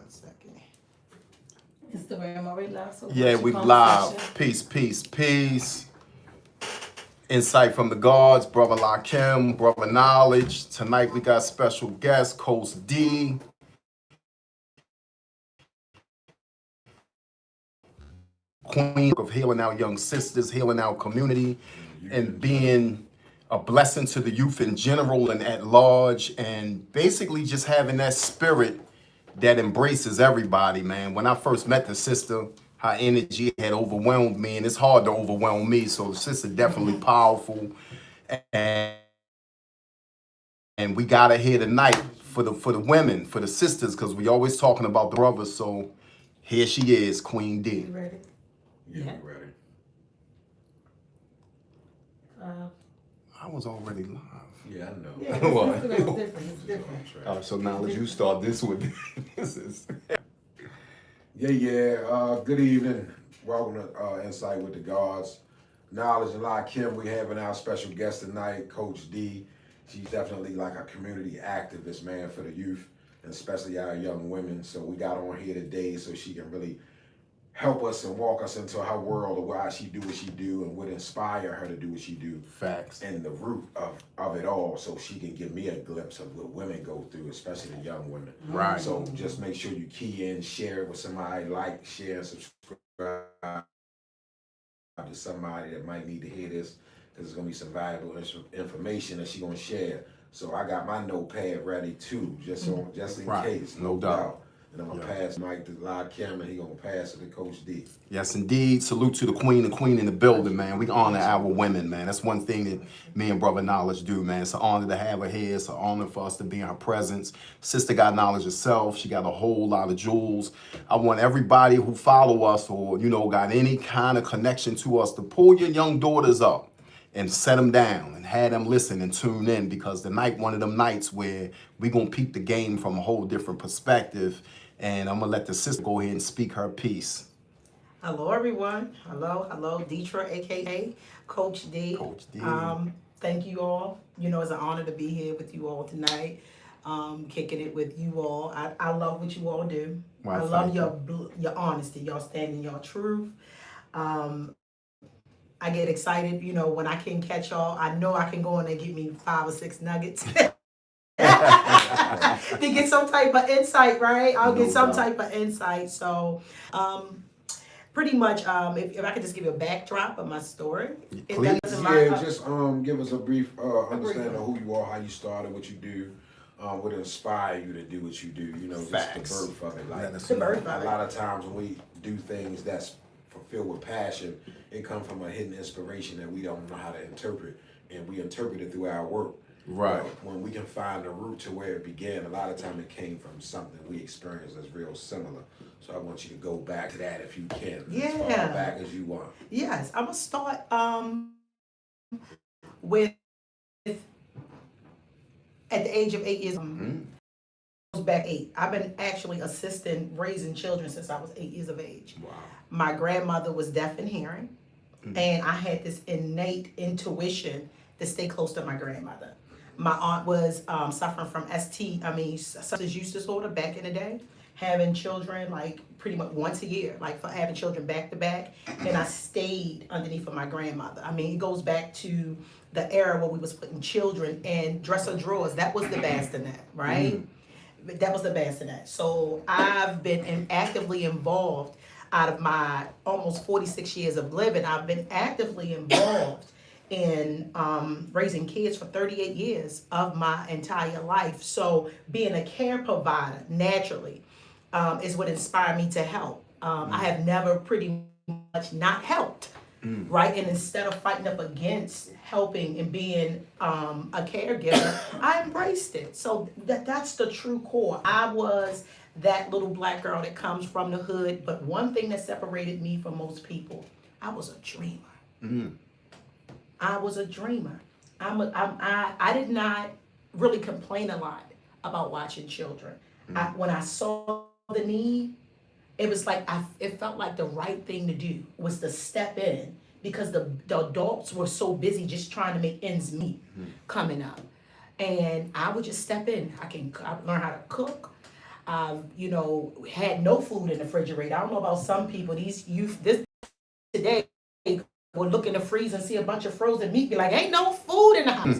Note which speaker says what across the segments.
Speaker 1: 1 second.
Speaker 2: Instagram already live. So
Speaker 1: Yeah, we live. Peace, peace, peace. Insight from the Godz, Brother Lakim, Brother Knowledge. Tonight we got special guest, Coach D. Queen of healing our young sisters, healing our community, and being a blessing to the youth in general and at large, and basically just having that spirit that embraces everybody, man. When I first met the sister, her energy had overwhelmed me, and it's hard to overwhelm me. So the sister definitely powerful, and we got her here tonight for the women, for the sisters, because we always talking about the brothers. So here she is, Queen D.
Speaker 2: You ready?
Speaker 3: Yeah, we ready.
Speaker 1: I was already live.
Speaker 3: Yeah, I know.
Speaker 2: Yeah, Instagram's different. It's different.
Speaker 1: So now let you start this with this is.
Speaker 3: Yeah. Good evening. Welcome to Insight with the Godz. Knowledge and Lakim. We having our special guest tonight, Coach D. She's definitely like a community activist, man, for the youth, and especially our young women. So we got on here today so she can really help us and walk us into her world of why she do what she do and what inspire her to do what she do.
Speaker 1: Facts.
Speaker 3: And the root of it all, so she can give me a glimpse of what women go through, especially the young women.
Speaker 1: Right.
Speaker 3: So just make sure you key in, share it with somebody, like, share, subscribe to somebody that might need to hear this, because it's gonna be some valuable information that she's gonna share. So I got my notepad ready too, just in case.
Speaker 1: No doubt.
Speaker 3: And I'm gonna pass Mike to Lakim, and he gonna pass it to Coach D.
Speaker 1: Yes, indeed. Salute to the queen in the building, man. We honor our women, man. That's one thing that me and Brother Knowledge do, man. It's an honor to have her here. It's an honor for us to be in her presence. Sister got knowledge herself. She got a whole lot of jewels. I want everybody who follow us or, got any kind of connection to us to pull your young daughters up and set them down and have them listen and tune in, because tonight, one of them nights where we gonna peep the game from a whole different perspective. And I'm gonna let the sister go ahead and speak her piece.
Speaker 2: Hello, everyone. Hello, Deetra, aka Coach D.
Speaker 1: Coach D.
Speaker 2: Thank you all. It's an honor to be here with you all tonight. Kicking it with you all. I love what you all do.
Speaker 1: Well,
Speaker 2: I love your honesty. Y'all stand in your truth. I get excited, when I can catch y'all. I know I can go in and get me 5 or 6 nuggets. To get some type of insight, right? I'll get some type of insight. So, pretty much, if I could just give you a backdrop of my story.
Speaker 1: Please.
Speaker 3: Just give us a brief understanding of who you are, how you started, what you do, what inspired you to do what you do. Just
Speaker 1: Facts.
Speaker 3: the birth of it. Like
Speaker 2: The birth of
Speaker 3: a
Speaker 2: it.
Speaker 3: lot of times when we do things that's fulfilled with passion, it comes from a hidden inspiration that we don't know how to interpret, and we interpret it through our work.
Speaker 1: Right.
Speaker 3: When we can find the root to where it began, a lot of time it came from something we experienced that's real similar. So I want you to go back to that if you can.
Speaker 2: Yeah.
Speaker 3: As far back as you want.
Speaker 2: Yes, I'm gonna start with at the age of 8 years. Goes back 8. I've been actually assisting raising children since I was 8 years of age.
Speaker 1: Wow.
Speaker 2: My grandmother was deaf and hearing, and I had this innate intuition to stay close to my grandmother. My aunt was suffering from substance use disorder back in the day, having children like pretty much once a year, like for having children back to back. And I stayed underneath of my grandmother. It goes back to the era where we was putting children in dresser drawers. That was the bassinet, right? That was the bassinet. So I've been actively involved out of my almost 46 years of living. I've been actively involved in raising kids for 38 years of my entire life. So being a care provider naturally is what inspired me to help. I have never pretty much not helped, right? And instead of fighting up against helping and being a caregiver, I embraced it. So that's the true core. I was that little black girl that comes from the hood, but one thing that separated me from most people, I was a dreamer. I was a dreamer. I did not really complain a lot about watching children. When I saw the need, it was like it felt like the right thing to do was to step in, because the adults were so busy just trying to make ends meet coming up. And I would just step in. I learned how to cook. I've, had no food in the refrigerator. I don't know about some people. These youth this today will look in the freezer and see a bunch of frozen meat, be like, ain't no food in the house.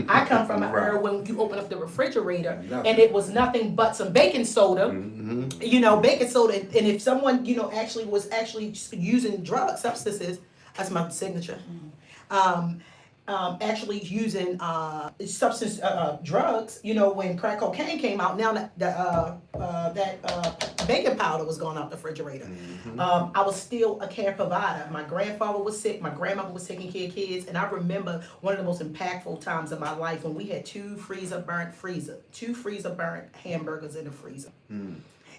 Speaker 2: I come from an era when you open up the refrigerator and it was nothing but some baking soda, baking soda. And if someone, actually was using drug substances, that's my signature. Actually using substance drugs, when crack cocaine came out, now that baking powder was going out the refrigerator. I was still a care provider. My grandfather was sick, my grandmother was taking care of kids, and I remember one of the most impactful times of my life when we had two freezer burnt hamburgers in the freezer.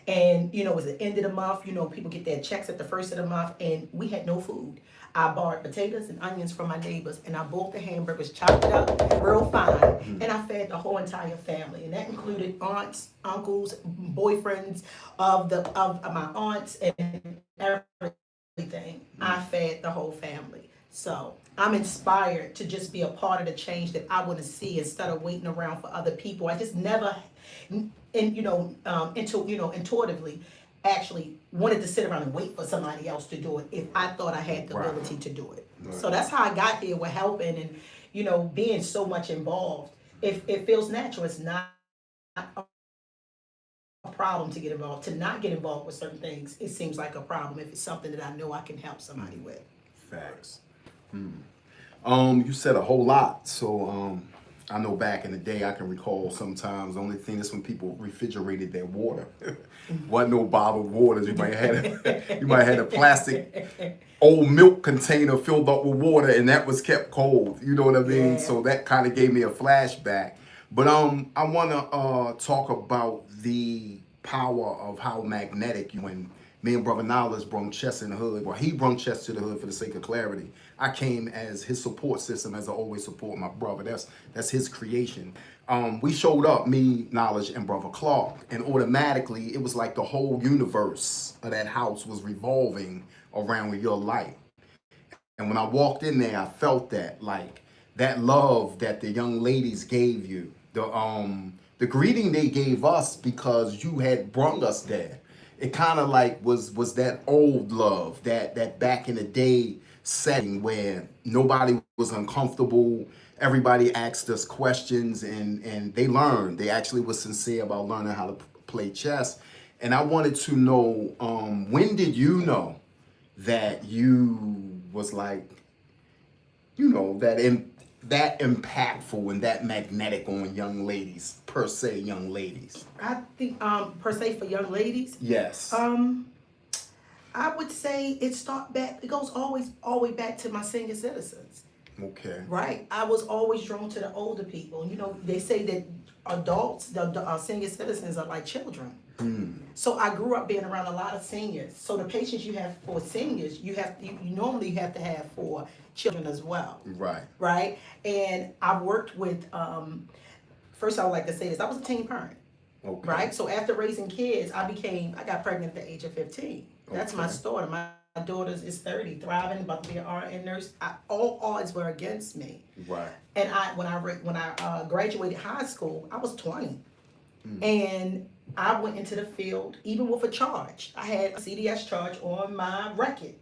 Speaker 2: And it was the end of the month, people get their checks at the first of the month, and we had no food. I borrowed potatoes and onions from my neighbors, and I boiled the hamburgers, chopped it up real fine, and I fed the whole entire family. And that included aunts, uncles, boyfriends of my aunts, and everything. I fed the whole family. So I'm inspired to just be a part of the change that I want to see instead of waiting around for other people. I just never, intuitively, actually wanted to sit around and wait for somebody else to do it if I thought I had the ability to do it. Right. So that's how I got here with helping and, being so much involved. It feels natural. It's not a problem to get involved. To not get involved with certain things, it seems like a problem if it's something that I know I can help somebody with.
Speaker 1: Facts. You said a whole lot. So I know back in the day, I can recall sometimes the only thing is when people refrigerated their water. Wasn't no bottled waters. You might have had a plastic old milk container filled up with water, and that was kept cold. You know what I mean? Yeah. So that kind of gave me a flashback. But I want to talk about the power of how magnetic when me and Brother Knowledge brung Chess in the hood. Well, he brung Chess to the hood for the sake of clarity. I came as his support system, as I always support my brother. That's his creation. We showed up, me, Knowledge, and Brother Clark, and automatically it was like the whole universe of that house was revolving around your light. And when I walked in there, I felt that, like, that love that the young ladies gave you, the greeting they gave us because you had brung us there. It kind of like was that old love, that back in the day setting where nobody was uncomfortable. Everybody asked us questions and they learned. They actually was sincere about learning how to play chess. And I wanted to know, when did you know that you was like, that impactful and that magnetic on young ladies, per se, young ladies?
Speaker 2: I think, per se for young ladies?
Speaker 1: Yes.
Speaker 2: I would say it goes always all the way back to my senior citizens.
Speaker 1: Okay.
Speaker 2: Right. I was always drawn to the older people. They say that adults, the senior citizens are like children. So I grew up being around a lot of seniors. So the patience you have for seniors, you normally have to have for children as well.
Speaker 1: Right.
Speaker 2: Right. And I've worked with, first I would like to say this, I was a teen parent.
Speaker 1: Okay.
Speaker 2: Right. So after raising kids, I got pregnant at the age of 15. That's my story. My daughter is 30, thriving, about to be an RN nurse. All odds were against me.
Speaker 1: Right.
Speaker 2: And when I graduated high school, I was 20. And I went into the field, even with a charge. I had a CDS charge on my record.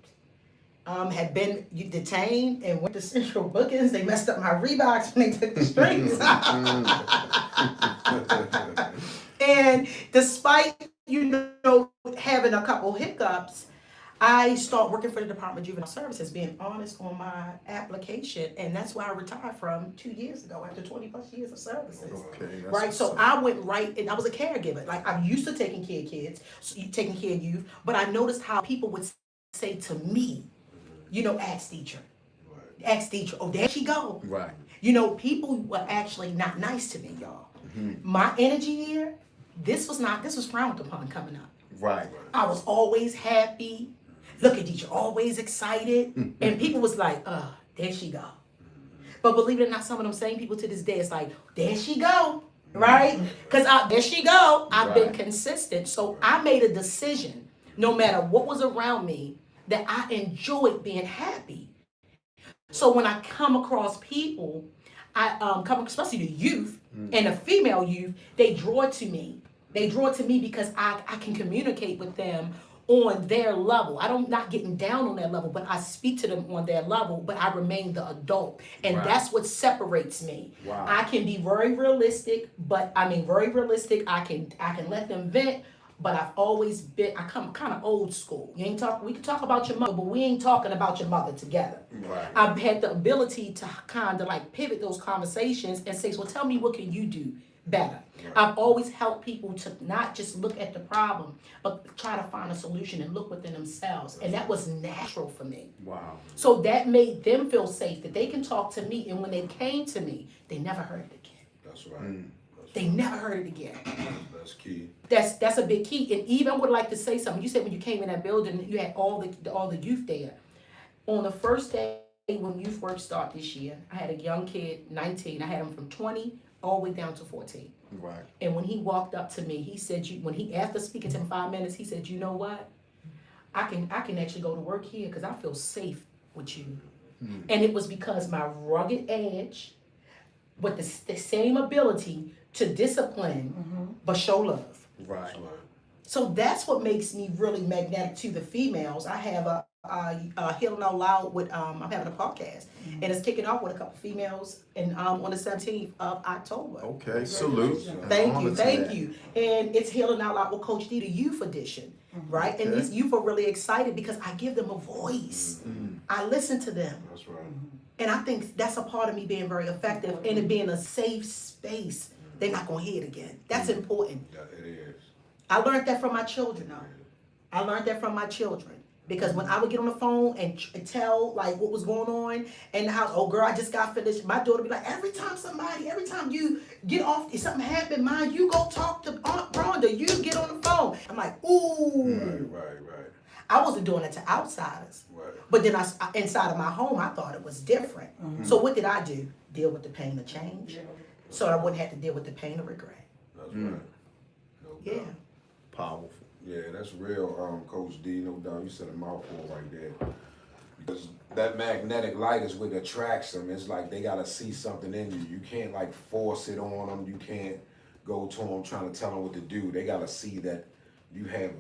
Speaker 2: Had been detained and went to Central Bookings. They messed up my Reeboks when they took the strings. And despite, having a couple hiccups, I started working for the Department of Juvenile Services, being honest on my application, and that's where I retired from 2 years ago after 20 plus years of services.
Speaker 1: Okay,
Speaker 2: right, so I went right, and I was a caregiver. Like, I'm used to taking care of kids, taking care of youth, but I noticed how people would say to me, ask teacher, oh, there she go.
Speaker 1: Right.
Speaker 2: People were actually not nice to me, y'all. My energy here, this was frowned upon coming up.
Speaker 1: Right.
Speaker 2: I was always happy. Look at teacher, always excited. And people was like, there she go. But believe it or not, some of them same people to this day, it's like, there she go, right? Because there she go. I've been consistent. So I made a decision, no matter what was around me, that I enjoyed being happy. So when I come across people, especially the youth and the female youth, they draw to me They draw to me because I can communicate with them on their level. I don't not getting down on their level, but I speak to them on their level, but I remain the adult. And
Speaker 1: Right.
Speaker 2: that's what separates me.
Speaker 1: Wow.
Speaker 2: I can be very realistic, but I mean very realistic. I can let them vent, but I've always been I come kind of old school. You ain't talk we can talk about your mother, but we ain't talking about your mother together.
Speaker 1: Right.
Speaker 2: I've had the ability to kind of like pivot those conversations and say, well, tell me what can you do better. I've always helped people to not just look at the problem, but try to find a solution and look within themselves. And that was natural for me.
Speaker 1: Wow.
Speaker 2: So that made them feel safe that they can talk to me. And when they came to me, they never heard it again.
Speaker 3: That's right.
Speaker 2: They never heard it again.
Speaker 3: That's key.
Speaker 2: That's a big key. And even would like to say something. You said when you came in that building, you had all the youth there. On the first day when youth work started this year, I had a young kid, 19. I had him from 20 all the way down to 14.
Speaker 1: Right.
Speaker 2: And when he walked up to me, he said, after speaking to him 5 minutes, he said, you know what? I can actually go to work here because I feel safe with you. And it was because my rugged edge with the same ability to discipline, but show love.
Speaker 1: Right.
Speaker 2: So that's what makes me really magnetic to the females. I have a Healing Out Loud with I'm having a podcast, and it's kicking off with a couple females, and on the 17th of October.
Speaker 1: Okay. Salute.
Speaker 2: Thank you. And it's Healing Out Loud with Coach D, the youth edition, right? And these youth are really excited because I give them a voice. I listen to them.
Speaker 3: That's right.
Speaker 2: And I think that's a part of me being very effective and it being a safe space. They're not going to hear it again. That's important.
Speaker 3: Yeah, it is.
Speaker 2: I learned that from my children, though. I learned that from my children. Because when I would get on the phone and tell like what was going on in the house, oh girl, I just got finished. My daughter would be like, every time you get off, if something happened, mind you go talk to Aunt Rhonda, you get on the phone. I'm like, ooh.
Speaker 3: Right.
Speaker 2: I wasn't doing it to outsiders.
Speaker 3: Right.
Speaker 2: But then inside of my home, I thought it was different. So what did I do? Deal with the pain of change. So I wouldn't have to deal with the pain of regret.
Speaker 3: That's right. No
Speaker 2: Yeah.
Speaker 3: doubt.
Speaker 1: Powerful.
Speaker 3: Yeah, that's real, Coach D. No doubt. You said a mouthful right there. Because that magnetic light is what attracts them. It's like they got to see something in you. You can't like force it on them. You can't go to them trying to tell them what to do. They got to see that you have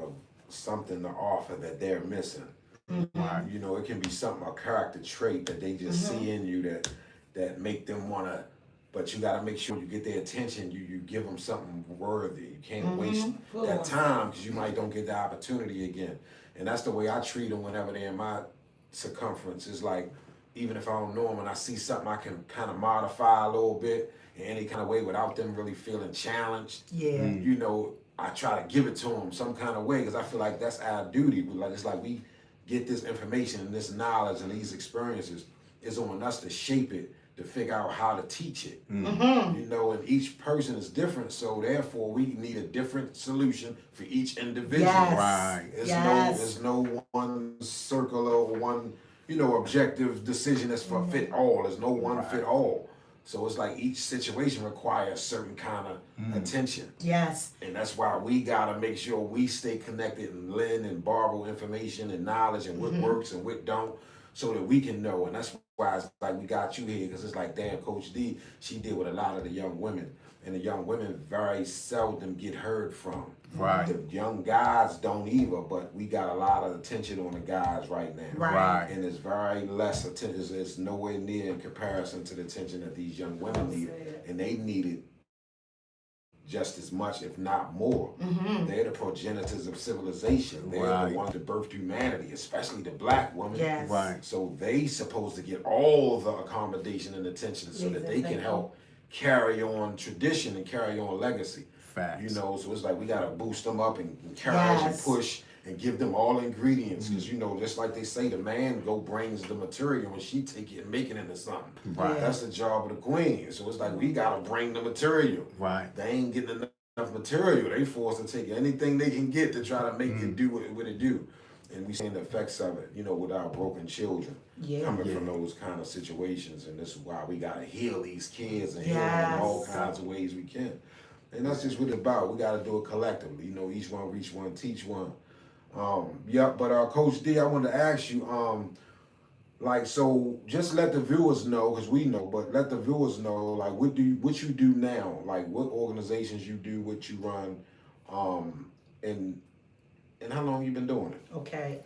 Speaker 3: something to offer that they're missing. You know, it can be something, a character trait that they just see in you that make them want to, but you got to make sure you get their attention. You give them something worthy. You can't waste that time because you might don't get the opportunity again. And that's the way I treat them whenever they're in my circumference. It's like, even if I don't know them and I see something I can kind of modify a little bit in any kind of way without them really feeling challenged.
Speaker 2: Yeah.
Speaker 3: You know, I try to give it to them some kind of way because I feel like that's our duty. It's like we get this information and this knowledge and these experiences. It's on us to shape it, to figure out how to teach it. You know, and each person is different, so therefore we need a different solution for each individual.
Speaker 2: Yes.
Speaker 1: Right.
Speaker 3: There's no one circular or one, objective decision that's for fit all. There's no one fit all. So it's like each situation requires certain kind of attention.
Speaker 2: Yes.
Speaker 3: And that's why we gotta make sure we stay connected and lend and borrow information and knowledge and what works and what don't, so that we can know. And that's why it's like we got you here, because it's like, damn, Coach D, she deal with a lot of the young women. And the young women very seldom get heard from.
Speaker 1: Right.
Speaker 3: The young guys don't either, but we got a lot of attention on the guys right now.
Speaker 2: Right.
Speaker 3: And it's very less attention. It's nowhere near in comparison to the attention that these young women need. And they need it just as much, if not more. They're the progenitors of civilization. They're the ones that birthed humanity, especially the black woman.
Speaker 2: Yes.
Speaker 1: Right.
Speaker 3: So they supposed to get all the accommodation and attention so that they can help carry on tradition and carry on legacy.
Speaker 1: Facts.
Speaker 3: So it's like we gotta boost them up and encourage and push and give them all ingredients, because just like they say, the man brings the material and she take it and make it into something.
Speaker 1: Right.
Speaker 3: That's the job of the queen. So it's like we gotta bring the material.
Speaker 1: Right.
Speaker 3: They ain't getting enough material. They forced to take anything they can get to try to make it do what it do. And we seeing the effects of it, with our broken children coming from those kind of situations. And this is why we gotta heal these kids and heal them in all kinds of ways we can. And that's just what it's about. We gotta do it collectively. Each one reach one, teach one. But Coach D, I wanted to ask you, so just let the viewers know, because we know, but let the viewers know, like, what you do now, like what organizations you do, what you run, And how long you been doing it?
Speaker 2: Okay.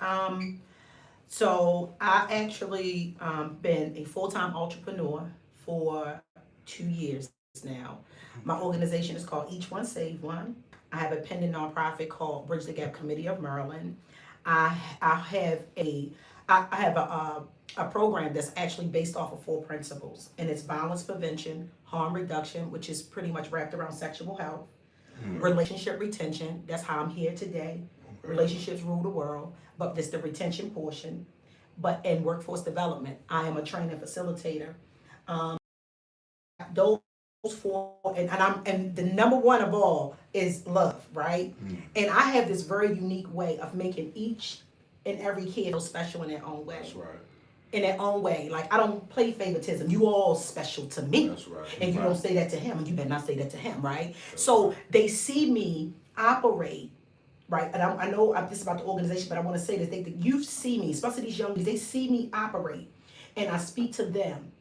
Speaker 2: So I actually been a full-time entrepreneur for 2 years now. My organization is called Each One Save One. I have a pending nonprofit called Bridge the Gap Committee of Maryland. I have a program that's actually based off of 4 principles, and it's violence prevention, harm reduction, which is pretty much wrapped around sexual health, relationship retention. That's how I'm here today. Relationships rule the world, but this the retention portion. But in workforce development, I am a trainer and facilitator. Those four, and the number one of all is love, right? And I have this very unique way of making each and every kid feel special in their own way.
Speaker 3: That's right.
Speaker 2: In their own way. Like, I don't play favoritism. You all special to me.
Speaker 3: That's right.
Speaker 2: And you don't say that to him, and you better not say that to him, right? So they see me operate, right? And I know this is about the organization, but I want to say that the youth see me, especially these young kids, they see me operate, and I speak to them.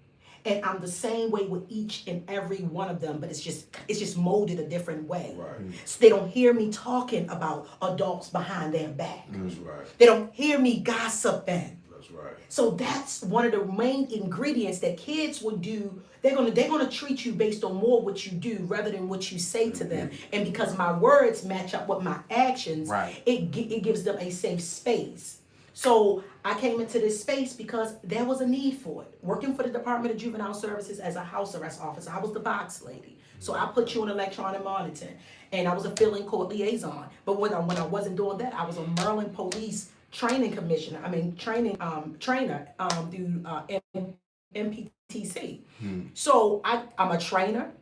Speaker 2: And I'm the same way with each and every one of them, but it's just molded a different way.
Speaker 3: Right.
Speaker 2: So they don't hear me talking about adults behind their back.
Speaker 3: That's right.
Speaker 2: They don't hear me gossiping.
Speaker 3: That's right.
Speaker 2: So that's one of the main ingredients that kids would do. They're gonna treat you based on more what you do rather than what you say to them. And because my words match up with my actions,
Speaker 1: Right.
Speaker 2: it gives them a safe space. So I came into this space because there was a need for it. Working for the Department of Juvenile Services as a house arrest officer, I was the box lady. So I put you on electronic monitoring, and I was a fill-in court liaison. But when I wasn't doing that, I was a Maryland Police training commissioner. Trainer through MPTC. So I'm a trainer.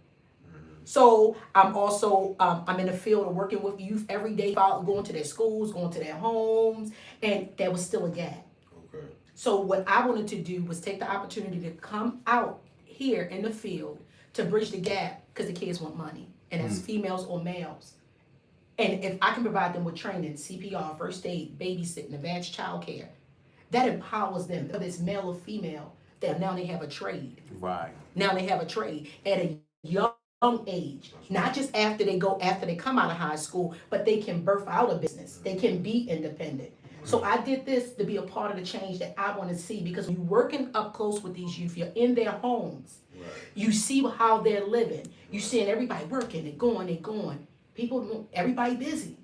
Speaker 2: So I'm also I'm in the field of working with youth every day, going to their schools, going to their homes, and there was still a gap.
Speaker 3: Okay.
Speaker 2: So what I wanted to do was take the opportunity to come out here in the field to bridge the gap, because the kids want money, and as females or males. And if I can provide them with training, CPR, first aid, babysitting, advanced child care, that empowers them, whether it's male or female, that now they have a trade.
Speaker 1: Right.
Speaker 2: Now they have a trade at a young age, not just after they come out of high school, but they can birth out a business. They can be independent. So I did this to be a part of the change that I want to see, because when you're working up close with these youth, you're in their homes.
Speaker 3: Right.
Speaker 2: You see how they're living. You seeing everybody working, they're going. Everybody busy.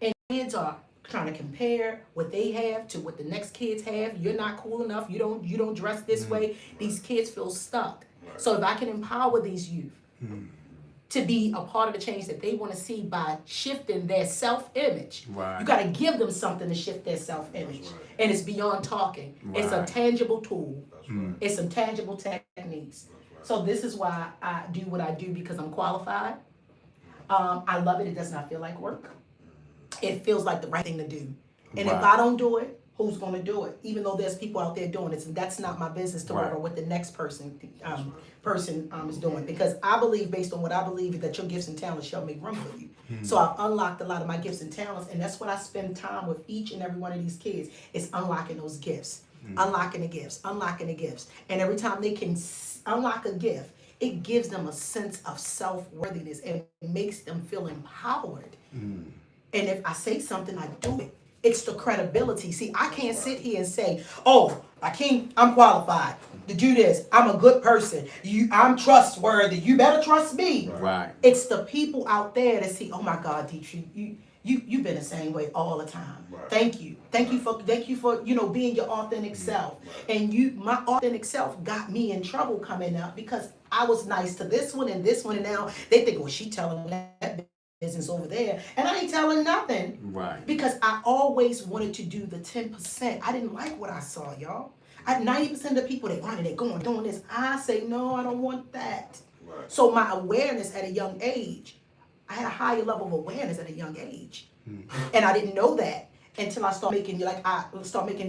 Speaker 2: And kids are trying to compare what they have to what the next kids have. You're not cool enough. You don't dress this way. These kids feel stuck.
Speaker 3: Right.
Speaker 2: So if I can empower these youth to be a part of the change that they want to see by shifting their self-image.
Speaker 1: Right.
Speaker 2: You got to give them something to shift their self-image.
Speaker 3: That's right.
Speaker 2: And it's beyond talking. It's a
Speaker 1: Right.
Speaker 2: tangible tool.
Speaker 3: That's right.
Speaker 2: It's some tangible techniques. So this is why I do what I do, because I'm qualified. I love it. It does not feel like work. It feels like the right thing to do. And if
Speaker 1: Right.
Speaker 2: I don't do it, who's going to do it? Even though there's people out there doing it, and that's not my business to worry
Speaker 1: Right.
Speaker 2: about what the next person is doing. Because I believe, based on what I believe, that your gifts and talents shall make room for you. So I've unlocked a lot of my gifts and talents, and that's what I spend time with each and every one of these kids, is unlocking those gifts, unlocking the gifts. And every time they can unlock a gift, it gives them a sense of self-worthiness and makes them feel empowered. And if I say something, I do it. It's the credibility. See, I can't sit here and say, "Oh, I'm qualified to do this. I'm a good person. I'm trustworthy. You better trust me."
Speaker 1: Right.
Speaker 2: It's the people out there that see, "Oh my God, Dietrich, you've been the same way all the time.
Speaker 3: Right.
Speaker 2: Thank you for being your authentic self." And my authentic self got me in trouble coming up, because I was nice to this one, and now they think, "Well, she telling that business over there," and I ain't telling nothing.
Speaker 1: Right.
Speaker 2: Because I always wanted to do the 10%. I didn't like what I saw, y'all. 90% of the people, they running, they going, doing this. I say, no, I don't want that.
Speaker 3: Right.
Speaker 2: So my awareness at a young age, I had a higher level of awareness at a young age. And I didn't know that until I started making,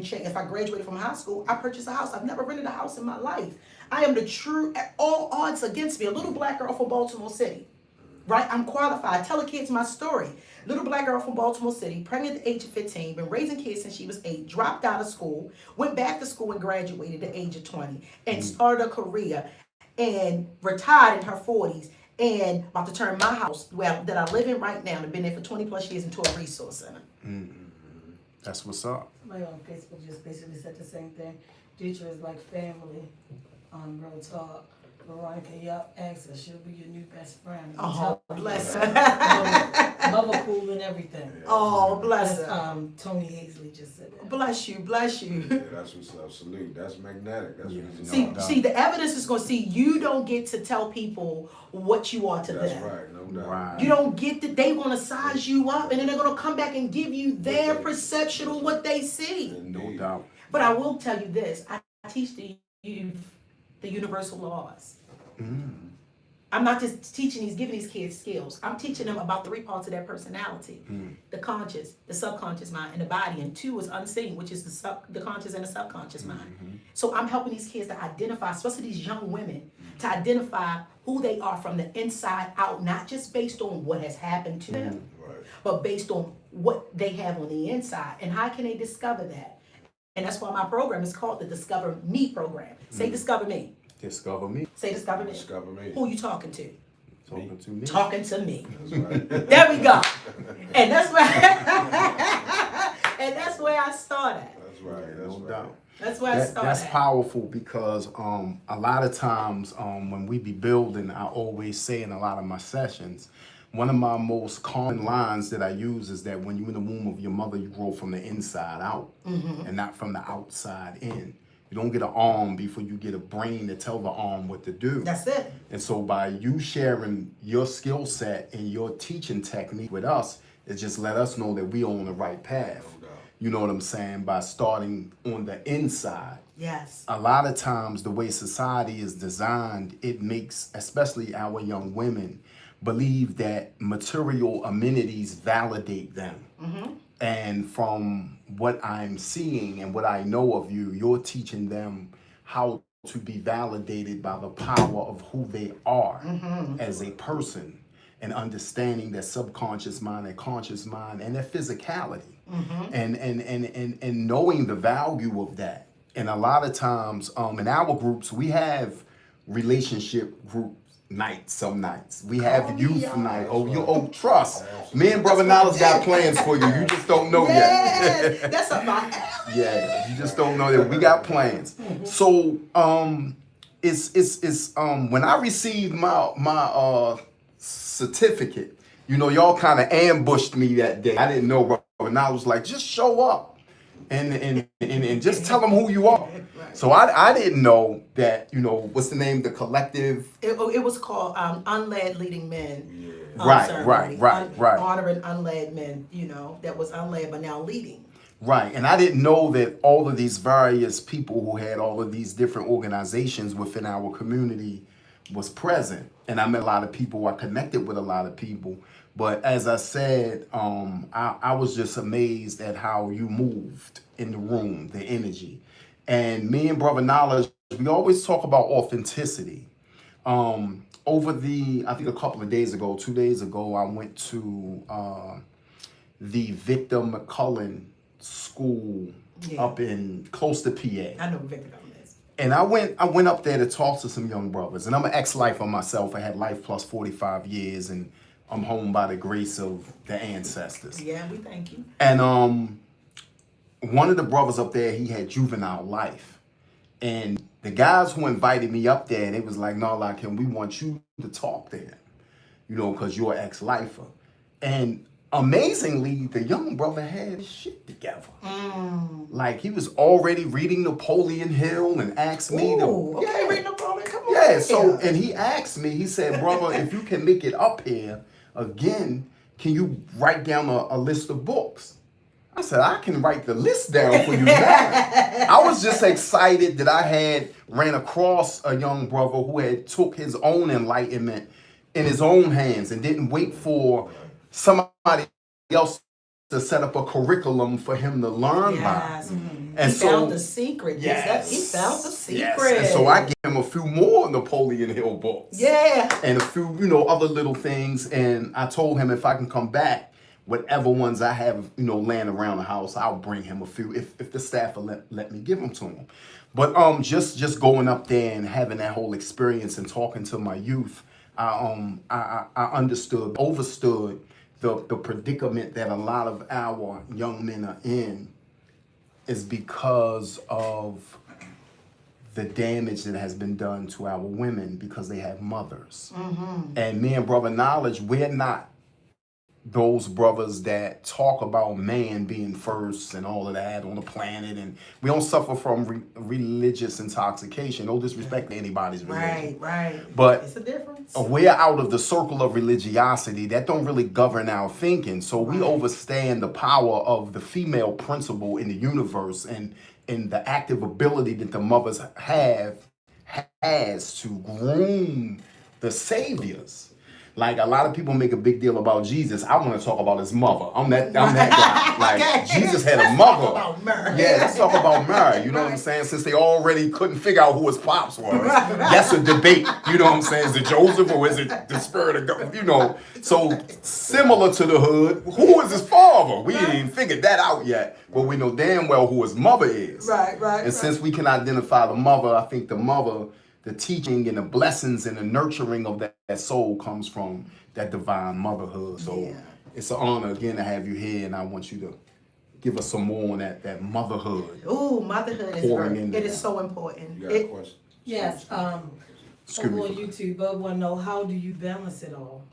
Speaker 2: change. If I graduated from high school, I purchased a house. I've never rented a house in my life. I am the true, all odds against me, a little black girl from Baltimore City. Right? I'm qualified. I tell the kids my story. Little black girl from Baltimore City, pregnant at the age of 15, been raising kids since she was 8, dropped out of school, went back to school and graduated at the age of 20, and started a career, and retired in her 40s, and about to turn my house, well, that I live in right now, and have been there for 20 plus years, into a resource center.
Speaker 1: That's what's up.
Speaker 4: Somebody on Facebook just basically said the same thing. Deidre is like family on Real Talk. Veronica Yup asks her, she'll be your new best friend.
Speaker 2: Oh, bless her.
Speaker 4: Mother cool and everything.
Speaker 2: Oh, bless
Speaker 4: That's,
Speaker 2: her.
Speaker 4: Tony Hazley just said that.
Speaker 2: Bless you, bless you.
Speaker 3: Yeah, that's what's up. Salute. That's magnetic. That's what it's
Speaker 2: See,
Speaker 3: about.
Speaker 2: see, the evidence is going to see you don't get to tell people what you are to
Speaker 3: That's
Speaker 2: them.
Speaker 3: right. No doubt.
Speaker 1: Right.
Speaker 2: You don't get that. They want to size you up, and then they're going to come back and give you their perception of what they see.
Speaker 1: No doubt.
Speaker 2: But I will tell you this: I teach the youth the universal laws. I'm not just teaching giving these kids skills. I'm teaching them about 3 parts of their personality: the conscious, the subconscious mind, and the body. And 2 is unseen, which is the conscious and the subconscious mind. So I'm helping these kids to identify, especially these young women, to identify who they are from the inside out, not just based on what has happened to them, but based on what they have on the inside. And how can they discover that? And that's why my program is called the Discover Me program. Say Discover Me.
Speaker 1: Discover me.
Speaker 2: Say Discover Me.
Speaker 3: Discover me.
Speaker 2: Who you talking to?
Speaker 1: Talking to me.
Speaker 2: Talking to me.
Speaker 3: That's right.
Speaker 2: There we go. And that's where and that's where I started.
Speaker 3: That's right. That's
Speaker 1: No
Speaker 3: right.
Speaker 1: doubt.
Speaker 2: That's where I started.
Speaker 1: That's powerful because a lot of times when we be building, I always say in a lot of my sessions, one of my most common lines that I use is that when you're in the womb of your mother, you grow from the inside out and not from the outside in. You don't get an arm before you get a brain to tell the arm what to do.
Speaker 2: That's it.
Speaker 1: And so by you sharing your skill set and your teaching technique with us, it just let us know that we are on the right path.
Speaker 3: No doubt.
Speaker 1: You know what I'm saying? By starting on the inside.
Speaker 2: Yes.
Speaker 1: A lot of times the way society is designed, it makes, especially our young women, believe that material amenities validate them. And from what I'm seeing and what I know of you, you're teaching them how to be validated by the power of who they are as a person, and understanding their subconscious mind, their conscious mind, and their physicality, and knowing the value of that. And a lot of times in our groups, we have relationship group nights, some nights. We have youth night. Trust. Me and Brother Knowledge got plans for you. You just don't know yet.
Speaker 2: Yes. That's up my alley.
Speaker 1: Yeah, you just don't know that we got plans. So it's when I received my certificate, you know, y'all kind of ambushed me that day. I didn't know, Brother Knowledge was like, just show up and just tell them who you are. So I didn't know that, you know, what's the name, the collective?
Speaker 2: It was called Unled Leading Men.
Speaker 1: Right.
Speaker 2: Honoring unled men, you know, that was unled but now leading.
Speaker 1: Right, and I didn't know that all of these various people who had all of these different organizations within our community was present. And I met a lot of people, I connected with a lot of people. But as I said, I was just amazed at how you moved in the room, the energy. And me and Brother Knowledge, we always talk about authenticity. I think a couple of days ago, 2 days ago, I went to the Victor McCullen School up in close to PA.
Speaker 2: I know what Victor Cullen is.
Speaker 1: And I went up there to talk to some young brothers. And I'm an ex-lifer myself. I had life plus 45 years, and I'm home by the grace of the ancestors.
Speaker 2: Yeah, we thank you.
Speaker 1: And one of the brothers up there, he had juvenile life. And the guys who invited me up there, they was like, no, like, we want you to talk to him, you know, because you're an ex-lifer. And amazingly, the young brother had his shit together. Like, he was already reading Napoleon Hill and asked me
Speaker 2: read Napoleon, come on.
Speaker 1: yeah, so, and he asked me, he said, brother, if you can make it up here again, can you write down a list of books? I said, I can write the list down for you now. I was just excited that I had ran across a young brother who had took his own enlightenment in his own hands and didn't wait for somebody else to set up a curriculum for him to learn by. And
Speaker 2: he found the secret.
Speaker 1: Yes,
Speaker 2: He found the secret.
Speaker 1: Yes. And so I gave him a few more Napoleon Hill books.
Speaker 2: Yeah.
Speaker 1: And a few, you know, other little things. And I told him if I can come back, whatever ones I have, you know, laying around the house, I'll bring him a few if the staff will let me give them to him. But just going up there and having that whole experience and talking to my youth, I overstood the predicament that a lot of our young men are in is because of the damage that has been done to our women because they have mothers. And me and Brother Knowledge, we're not those brothers that talk about man being first and all of that on the planet, and we don't suffer from religious intoxication. No disrespect to anybody's religion.
Speaker 2: Right.
Speaker 1: But
Speaker 2: it's a difference.
Speaker 1: we're out of the circle of religiosity that don't really govern our thinking. So we overstand the power of the female principle in the universe and the active ability that the mothers has to groom the saviors. Like, a lot of people make a big deal about Jesus. I want to talk about his mother. I'm that guy. Like, Jesus had a mother.
Speaker 2: Talk about Mary.
Speaker 1: Yeah, let's talk about Mary. You know what I'm saying? Since they already couldn't figure out who his pops was. That's a debate. You know what I'm saying? Is it Joseph or is it the Spirit of God? You know, so similar to the hood, who is his father? We ain't even figured that out yet. But we know damn well who his mother is. And since we can identify the mother, I think the mother, the teaching and the blessings and the nurturing of that soul comes from that divine motherhood. So it's an honor again to have you here, and I want you to give us some more on that motherhood.
Speaker 2: Ooh, motherhood is great. It is so important.
Speaker 3: You got a question?
Speaker 4: Yes, over on YouTube, I want to know, how do you balance it all?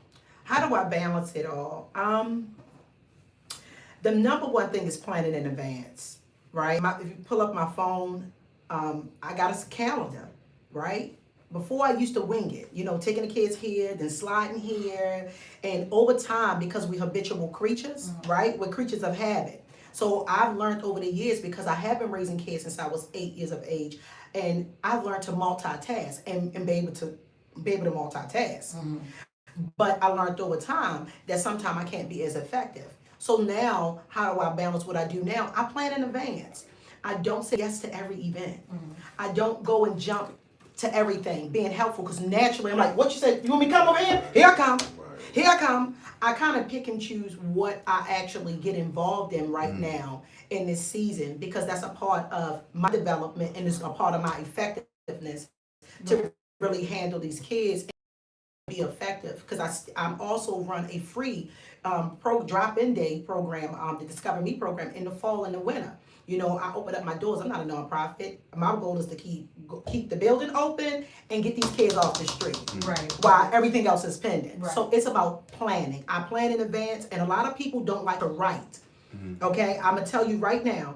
Speaker 2: How do I balance it all? The number one thing is planning in advance, right? If you pull up my phone, I got a calendar, right? Before I used to wing it, you know, taking the kids here, then sliding here. And over time, because we're habitual creatures, right? We're creatures of habit. So I've learned over the years, because I have been raising kids since I was 8 years of age, and I've learned to multitask and be able to multitask. But I learned over time that sometimes I can't be as effective. So now, how do I balance what I do now? I plan in advance. I don't say yes to every event. I don't go and jump to everything, being helpful, because naturally I'm like, what you say? You want me to come over here? Here I come. Here I come. I kind of pick and choose what I actually get involved in right now in this season, because that's a part of my development and it's a part of my effectiveness to really handle these kids and be effective. Because I'm also run a free drop-in day program, the Discover Me program, in the fall and the winter. You know, I open up my doors. I'm not a nonprofit. My goal is to keep the building open and get these kids off the street. While everything else is pending. So it's about planning. I plan in advance, and a lot of people don't like to write. Okay, I'm gonna tell you right now,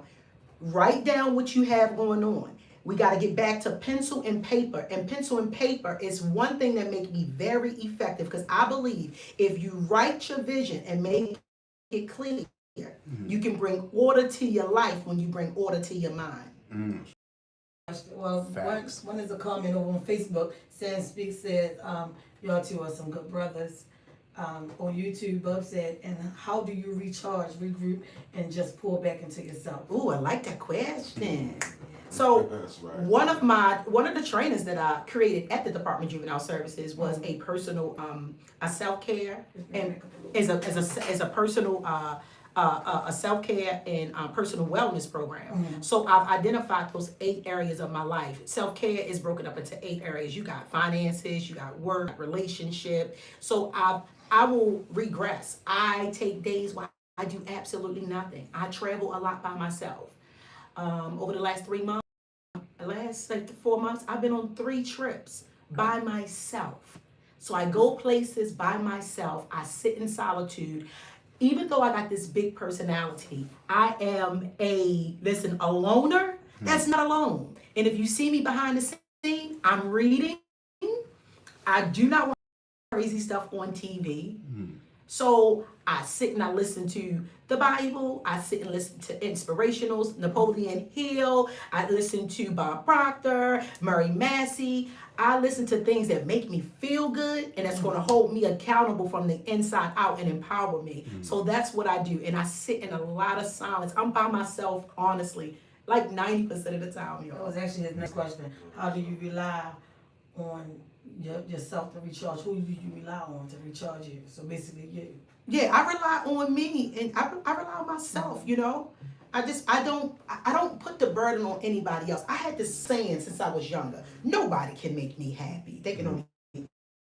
Speaker 2: write down what you have going on. We got to get back to pencil and paper. And pencil and paper is one thing that makes me very effective, because I believe if you write your vision and make it clear, you can bring order to your life when you bring order to your mind.
Speaker 4: Well, one is a comment over on Facebook. Sam Speaks said, y'all two are some good brothers. On YouTube, Bub said, and how do you recharge, regroup, and just pull back into yourself? Ooh,
Speaker 2: I like that question. So one of the trainings that I created at the Department of Juvenile Services was a personal a self-care, and is a personal a self-care and personal wellness program. So I've identified those 8 areas of my life. Self-care is broken up into 8 areas. You got finances, you got work, relationship. So I will regress. I take days where I do absolutely nothing. I travel a lot by myself. Over the last 4 months, I've been on 3 trips by myself. So I go places by myself. I sit in solitude. Even though I got this big personality, I am a loner that's not alone. And if you see me behind the scene, I'm reading. I do not want crazy stuff on TV. So I sit and I listen to the Bible. I sit and listen to inspirationals, Napoleon Hill. I listen to Bob Proctor, Murray Massey. I listen to things that make me feel good and that's going to hold me accountable from the inside out and empower me. So that's what I do. And I sit in a lot of silence. I'm by myself, honestly, like 90% of the time, y'all.
Speaker 4: That was actually his next question. How do you rely on yourself to recharge? Who do you rely on to recharge you? So basically you.
Speaker 2: Yeah, I rely on me, and I rely on myself, you know. I don't put the burden on anybody else. I had this saying since I was younger: nobody can make me happy. They can only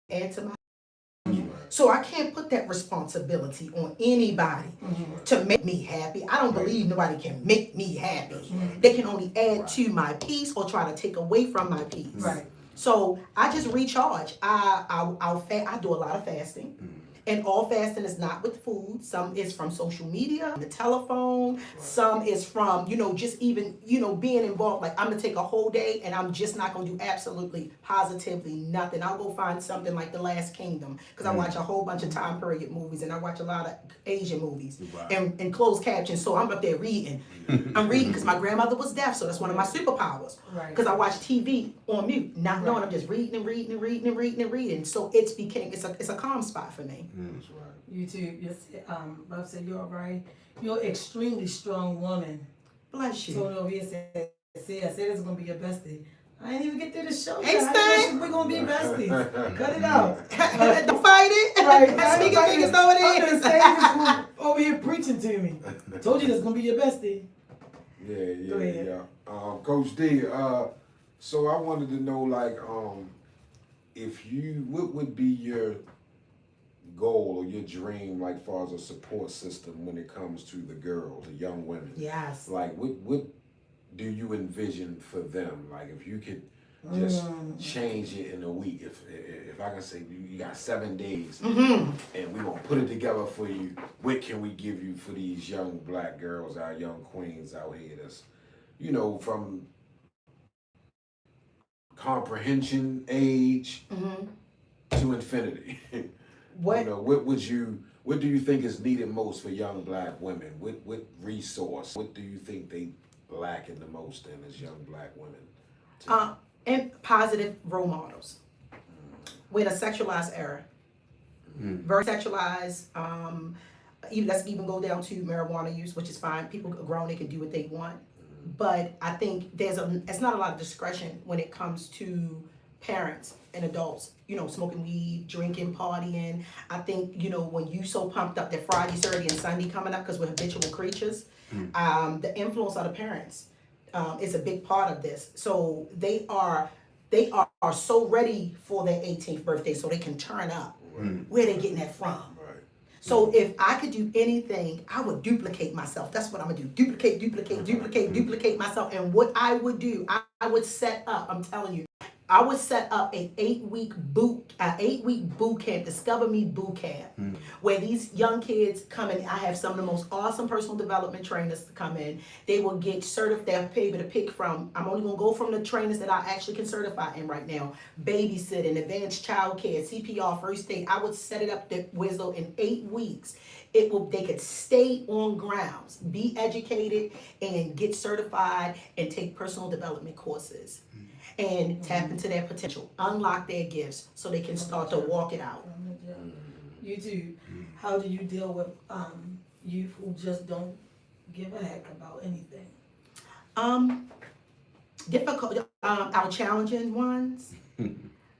Speaker 2: add to my So I can't put that responsibility on anybody to make me happy. I don't believe nobody can make me happy. They can only add to my peace or try to take away from my peace.
Speaker 4: Right.
Speaker 2: So I just recharge. I do a lot of fasting. And all fasting is not with food. Some is from social media, the telephone. Some is from, just even, being involved. Like, I'm going to take a whole day and I'm just not going to do absolutely, positively nothing. I'll go find something like The Last Kingdom, because I watch a whole bunch of time period movies and I watch a lot of Asian movies and closed captions. So I'm up there reading. I'm reading because my grandmother was deaf, so that's one of my superpowers. Because I watch TV on mute, not knowing I'm just reading and reading and reading and reading and reading. So it's a calm spot for me.
Speaker 3: That's right.
Speaker 4: YouTube, Bob said you're right. You're an extremely strong woman.
Speaker 2: Bless you.
Speaker 4: So over here said it's gonna be your bestie. I ain't even get through the show.
Speaker 2: Hey,
Speaker 4: yet.
Speaker 2: Stan.
Speaker 4: We're gonna be besties. Cut it out.
Speaker 2: Don't fight it.
Speaker 4: Right.
Speaker 2: Speak of niggas, know it is.
Speaker 4: Stan is over here preaching to me. Told you this gonna be your bestie.
Speaker 3: Yeah. Coach D, so I wanted to know, like, what would be your goal or your dream, like, far as a support system when it comes to the girls, the young women?
Speaker 2: Yes.
Speaker 3: Like, what do you envision for them? Like, if you could just change it in a week, if I can say you got 7 days and we're gonna put it together for you, what can we give you for these young black girls, our young queens out here that's, from comprehension age to infinity?
Speaker 2: What?
Speaker 3: What do you think is needed most for young black women? What resource? What do you think they lacking the most in as young black women?
Speaker 2: And positive role models. We're in a sexualized era. Very sexualized. Let's even go down to marijuana use, which is fine. People are grown, they can do what they want. But I think it's not a lot of discretion when it comes to parents and adults, smoking weed, drinking, partying. I think, when you so pumped up that Friday, Saturday, and Sunday coming up, because we're habitual creatures, the influence of the parents is a big part of this. So they are so ready for their 18th birthday so they can turn up. Where they getting that from? So if I could do anything, I would duplicate myself. That's what I'm gonna do. Duplicate myself. And what I would do, I would set up, I'm telling you, I would set up an 8-week boot camp, Discover Me boot camp, where these young kids come in. I have some of the most awesome personal development trainers to come in. They will get certified. They'll pay me to pick from. I'm only gonna go from the trainers that I actually can certify in right now: babysitting, advanced child care, CPR, first aid. I would set it up that Wisdom in 8 weeks. They could stay on grounds, be educated, and get certified, and take personal development courses. And tap into their potential, unlock their gifts so they can start to walk it out.
Speaker 4: YouTube, how do you deal with youth who just don't give a heck about anything?
Speaker 2: Difficult, our challenging ones.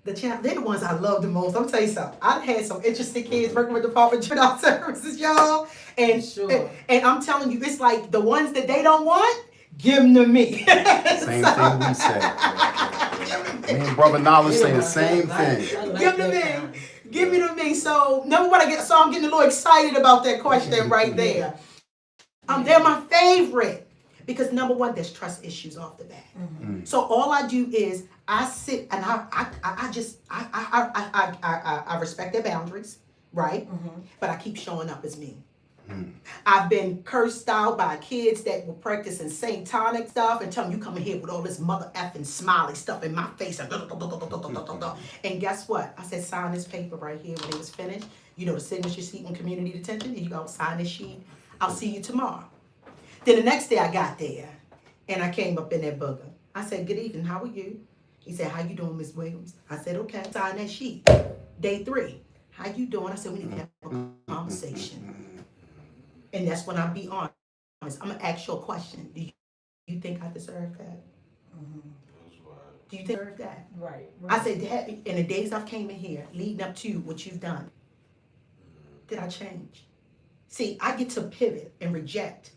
Speaker 2: They're the ones I love the most. I'm gonna tell you something. I've had some interesting kids working with Department of Juvenile Services, y'all. And I'm telling you, it's like the ones that they don't want, give them to me.
Speaker 1: Same thing we say. Me and Brother Knowledge say the same thing.
Speaker 2: Give them to me. Give me to me. So I'm getting a little excited about that question right there. They're my favorite because number one, there's trust issues off the bat. So all I do is I sit and I respect their boundaries, right? But I keep showing up as me. I've been cursed out by kids that were practicing satanic stuff and telling you come in here with all this mother effing smiley stuff in my face and guess what? I said sign this paper right here when it was finished. The signature sheet on community detention. And you go sign this sheet. I'll see you tomorrow. Then the next day I got there and I came up in that booger. I said, good evening, how are you? He said, how you doing, Miss Williams? I said, okay, sign that sheet. Day 3, how you doing? I said, we need to have a conversation. And that's when I'll be honest. I'm going to ask you a question. Do you think I deserve that? Do you deserve that?
Speaker 4: Right.
Speaker 2: I said, Dad, in the days I've came in here, leading up to what you've done, did I change? See, I get to pivot and reject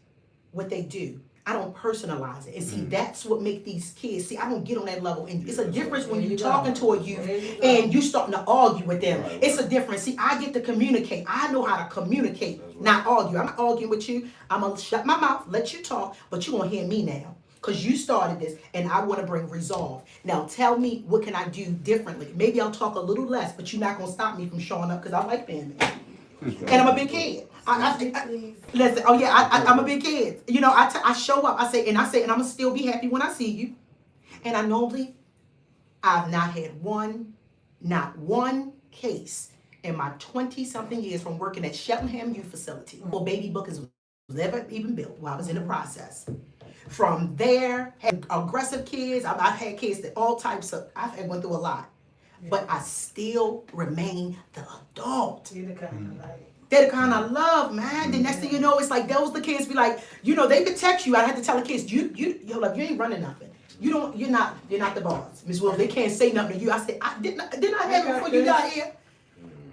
Speaker 2: what they do. I don't personalize it. And see, that's what make these kids, see, I don't get on that level. And it's a difference when you're talking to a youth and you starting to argue with them.
Speaker 3: Right,
Speaker 2: It's a difference. See, I get to communicate. I know how to communicate, not argue. I'm not arguing with you. I'm going to shut my mouth, let you talk, but you're going to hear me now. Because you started this, and I want to bring resolve. Now, tell me, what can I do differently? Maybe I'll talk a little less, but you're not going to stop me from showing up because I like being there. And I'm a big kid. Listen, oh yeah, I'm a big kid. You know, I show up. I say, and I'm gonna still be happy when I see you. And I've not had not one case in my 20-something years from working at Cheltenham Youth Facility. Well, baby bookers was never even built while I was in the process. From there, had aggressive kids. I've had kids that all types of. I've went through a lot, but I still remain the adult.
Speaker 4: You're the kind of like.
Speaker 2: They're the kind I love, man. The next thing you know, it's like those the kids be like, you know, they could text you. I had to tell the kids, you ain't running nothing. You're not the boss, Miss Wills. They can't say nothing to you. I said, didn't I have it before you got here?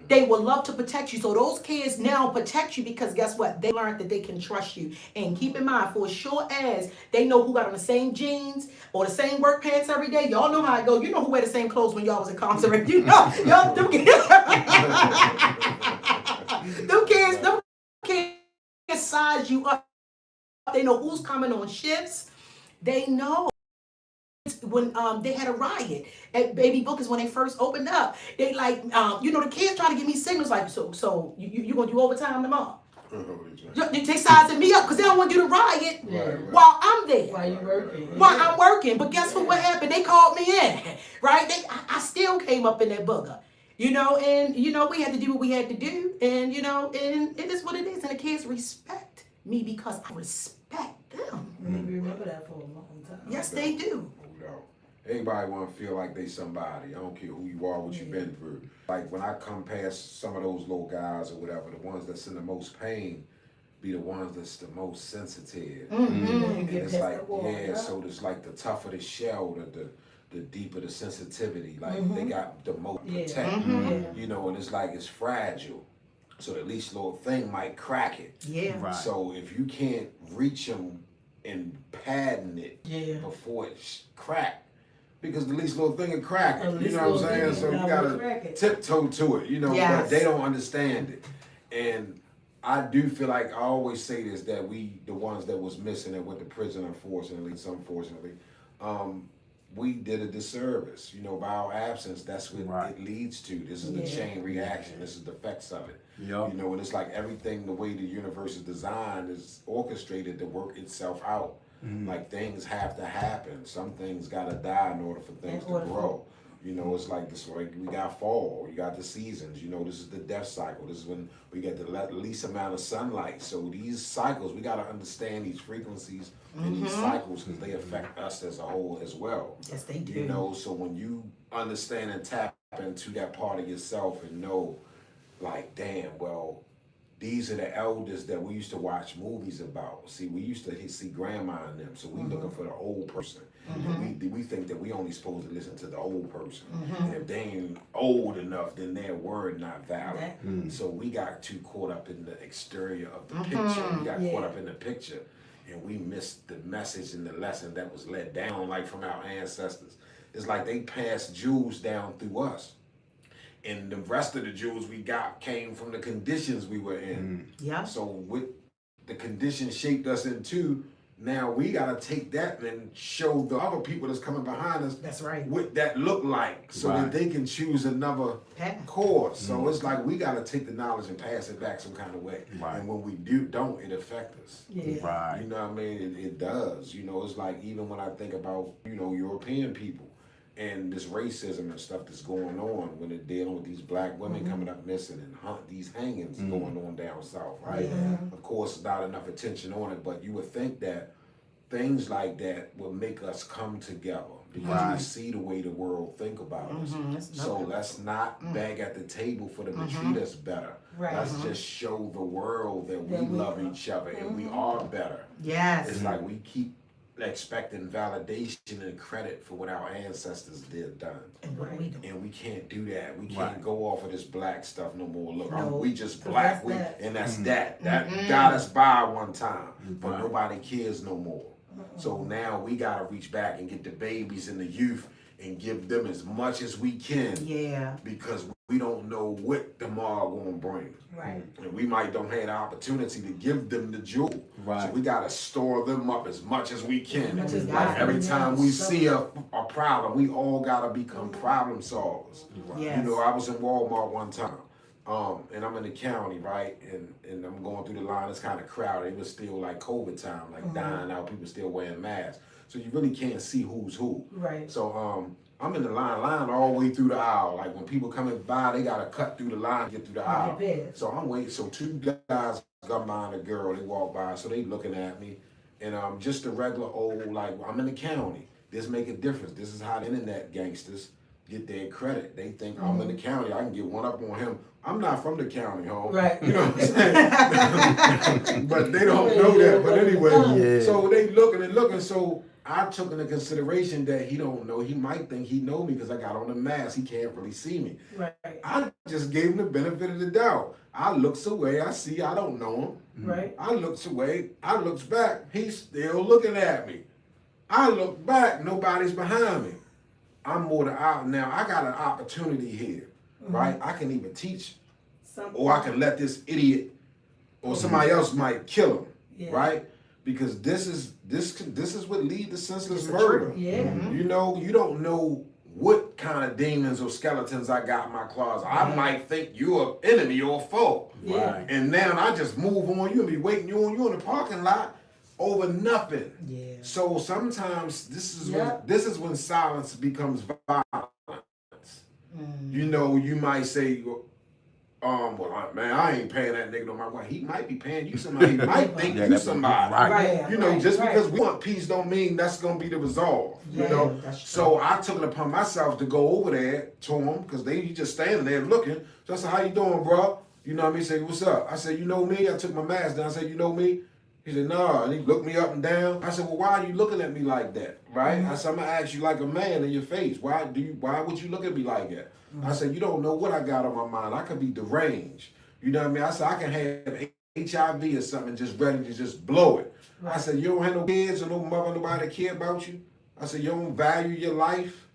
Speaker 2: They would love to protect you. So those kids now protect you because guess what? They learned that they can trust you. And keep in mind, for as sure as they know who got on the same jeans or the same work pants every day, y'all know how it go. You know who wear the same clothes when y'all was in concert. You know, y'all them kids size you up. They know who's coming on shifts. They know. When they had a riot at Baby Bookers when they first opened up, they like the kids trying to give me signals like so you gonna do overtime tomorrow? They sizing me up because they don't want you to riot while I'm there.
Speaker 4: While you working.
Speaker 2: While I'm working. But guess what happened? They called me in, right? I still came up in that booger. And we had to do what we had to do, and and it is what it is. And the kids respect me because I respect them.
Speaker 4: Maybe remember that for a long time.
Speaker 2: Yes, they do.
Speaker 3: Everybody want to feel like they somebody. I don't care who you are, what you've been through. Like when I come past some of those little guys or whatever, the ones that's in the most pain be the ones that's the most sensitive. And it's like, so it's like the tougher the shell, the deeper the sensitivity. Like they got the most protect. And it's like it's fragile. So the least little thing might crack it.
Speaker 2: Yeah.
Speaker 1: Right.
Speaker 3: So if you can't reach them and padding it before it's cracked, because the least little thing will crack it. You know what I'm saying? So you gotta tiptoe to it, but they don't understand it. And I do feel like I always say this, that we, the ones that was missing and went to prison, unfortunately, we did a disservice. By our absence, that's what it leads to. This is the chain reaction. This is the effects of it.
Speaker 1: Yep.
Speaker 3: And it's like everything, the way the universe is designed is orchestrated to work itself out. Like things have to happen. Some things gotta die in order for things to grow. It's like this. Like we got fall. You got the seasons. This is the death cycle. This is when we get the least amount of sunlight. So these cycles, we gotta understand these frequencies and these cycles because they affect us as a whole as well.
Speaker 2: Yes, they do.
Speaker 3: So when you understand and tap into that part of yourself and know, like, damn, well, these are the elders that we used to watch movies about. See, we used to see grandma and them, so we looking for the old person. And we think that we only supposed to listen to the old person. And if they ain't old enough, then their word not valid. So we got too caught up in the exterior of the picture. We got caught up in the picture, and we missed the message and the lesson that was let down, like from our ancestors. It's like they passed jewels down through us. And the rest of the jewels we got came from the conditions we were in.
Speaker 2: Yeah.
Speaker 3: So with the conditions shaped us into, now we gotta take that and show the other people that's coming behind us.
Speaker 2: That's right.
Speaker 3: What that look like, so that they can choose another course. So it's like we gotta take the knowledge and pass it back some kind of way.
Speaker 1: Right.
Speaker 3: And when we don't, it affect us.
Speaker 1: Right.
Speaker 3: You know what I mean? It does. It's like even when I think about European people. And this racism and stuff that's going on when they're dealing with these black women coming up missing and these hangings going on down south, right? Of course, not enough attention on it, but you would think that things like that will make us come together because we see the way the world think about us. So let's not beg at the table for them to treat us better. Let's just show the world that we love each other and we are better.
Speaker 2: Yes.
Speaker 3: It's like we keep expecting validation and credit for what our ancestors done.
Speaker 2: And what we do.
Speaker 3: And we can't do that. We can't go off of this black stuff no more. Look,
Speaker 2: No,
Speaker 3: we just black.
Speaker 4: that's that.
Speaker 3: And that's that. That got us by one time. But nobody cares no more. So now we gotta reach back and get the babies and the youth and give them as much as we can.
Speaker 2: Yeah.
Speaker 3: Because we don't know what tomorrow gonna bring.
Speaker 4: Right.
Speaker 3: And we might don't have the opportunity to give them the jewel.
Speaker 1: Right.
Speaker 3: So we gotta store them up as much as we can.
Speaker 4: Much as
Speaker 3: Like
Speaker 2: God.
Speaker 3: every time we see a problem, we all gotta become problem solvers.
Speaker 2: Yes.
Speaker 3: You know, I was in Walmart one time, and I'm in the county, right? And I'm going through the line, it's kind of crowded. It was still like COVID time, like dying out, people still wearing masks. So you really can't see who's who.
Speaker 4: Right.
Speaker 3: So I'm in the line all the way through the aisle. Like when people coming by, they gotta cut through the line to get through the aisle.
Speaker 4: past.
Speaker 3: So I'm waiting. So two guys come by and a girl, they walk by, so they looking at me. And just a regular old, like, I'm in the county. This make a difference. This is how the internet gangsters get their credit. They think I'm in the county, I can get one up on him. I'm not from the county, home.
Speaker 4: Right.
Speaker 3: You know what I'm saying? But they don't know that. But anyway,
Speaker 1: Yeah.
Speaker 3: so they looking and looking. So I took into consideration that he don't know. He might think he know me because I got on a mask. He can't really see me.
Speaker 4: Right.
Speaker 3: I just gave him the benefit of the doubt. I looks away. I see I don't know him.
Speaker 4: Right.
Speaker 3: I looks away. I looks back. He's still looking at me. I look back. Nobody's behind me. I'm more than out now. I got an opportunity here, right? I can either teach, or I can let this idiot, or somebody else might kill him,
Speaker 4: Yeah.
Speaker 3: right? Because this is what lead to senseless
Speaker 2: It's the
Speaker 3: murder.
Speaker 2: truth.
Speaker 4: Yeah.
Speaker 3: You know, you don't know what kind of demons or skeletons I got in my closet. I might think you're an enemy or a foe.
Speaker 4: Yeah.
Speaker 3: And now I just move on you and be waiting you in the parking lot over nothing.
Speaker 2: Yeah.
Speaker 3: So sometimes this
Speaker 4: Yeah.
Speaker 3: is when silence becomes violence. You know, you might say, well, man, I ain't paying that nigga no matter what. He might be paying you somebody. He might think
Speaker 1: Yeah,
Speaker 3: you
Speaker 1: that's
Speaker 3: somebody.
Speaker 1: right.
Speaker 3: You know,
Speaker 4: Right,
Speaker 3: just
Speaker 4: right.
Speaker 3: because we want peace don't mean that's gonna be the resolve.
Speaker 2: Yeah,
Speaker 3: You know,
Speaker 2: that's true.
Speaker 3: so I took it upon myself to go over there to him because he just standing there looking. So I said, "How you doing, bro?" You know what I mean? He said, "What's up?" I said, "You know me?" I took my mask down. I said, "You know me?" He said, "Nah," and he looked me up and down. I said, "Well, why are you looking at me like that?" Right? I said, "I'm gonna ask you like a man in your face. Why would you look at me like that?" I said, "You don't know what I got on my mind. I could be deranged. You know what I mean?" I said, "I can have HIV or something just ready to just blow it." I said, "You don't have no kids or no mother, nobody that care about you?" I said, "You don't value your life?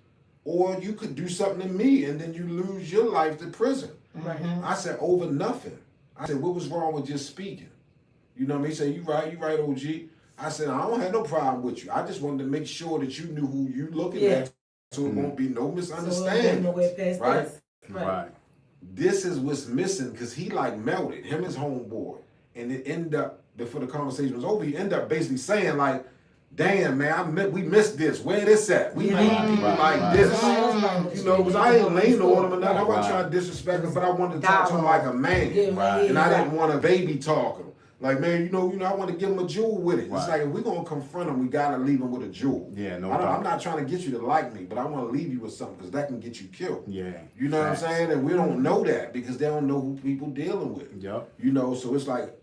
Speaker 3: Or you could do something to me and then you lose your life to prison."
Speaker 4: Right.
Speaker 3: I said, "Over nothing." I said, "What was wrong with just speaking?" You know what I mean? He said, you right, OG. I said, "I don't have no problem with you. I just wanted to make sure that you knew who you looking at so it won't be no misunderstanding." Right?
Speaker 1: Right.
Speaker 3: This is what's missing because he like melted, him and his homeboy. And it ended up, before the conversation was over, he ended up basically saying like, "Damn, man, we missed this. Where this at? We need people like this." You know, because I ain't laying on him and nothing. I wasn't trying to disrespect him, but I wanted to talk to him like a man.
Speaker 1: Right.
Speaker 3: And I didn't want a baby talking. Like, man, you know, I want to give him a jewel with it.
Speaker 1: Right.
Speaker 3: It's like, if we're going to confront him, we got to leave him with a jewel.
Speaker 1: Yeah, no
Speaker 3: I'm
Speaker 1: doubt.
Speaker 3: not trying to get you to like me, but I want to leave you with something because that can get you killed.
Speaker 1: Yeah.
Speaker 3: You know
Speaker 1: Facts.
Speaker 3: what I'm saying? And we don't know that because they don't know who people dealing with.
Speaker 1: Yep.
Speaker 3: You know, so it's like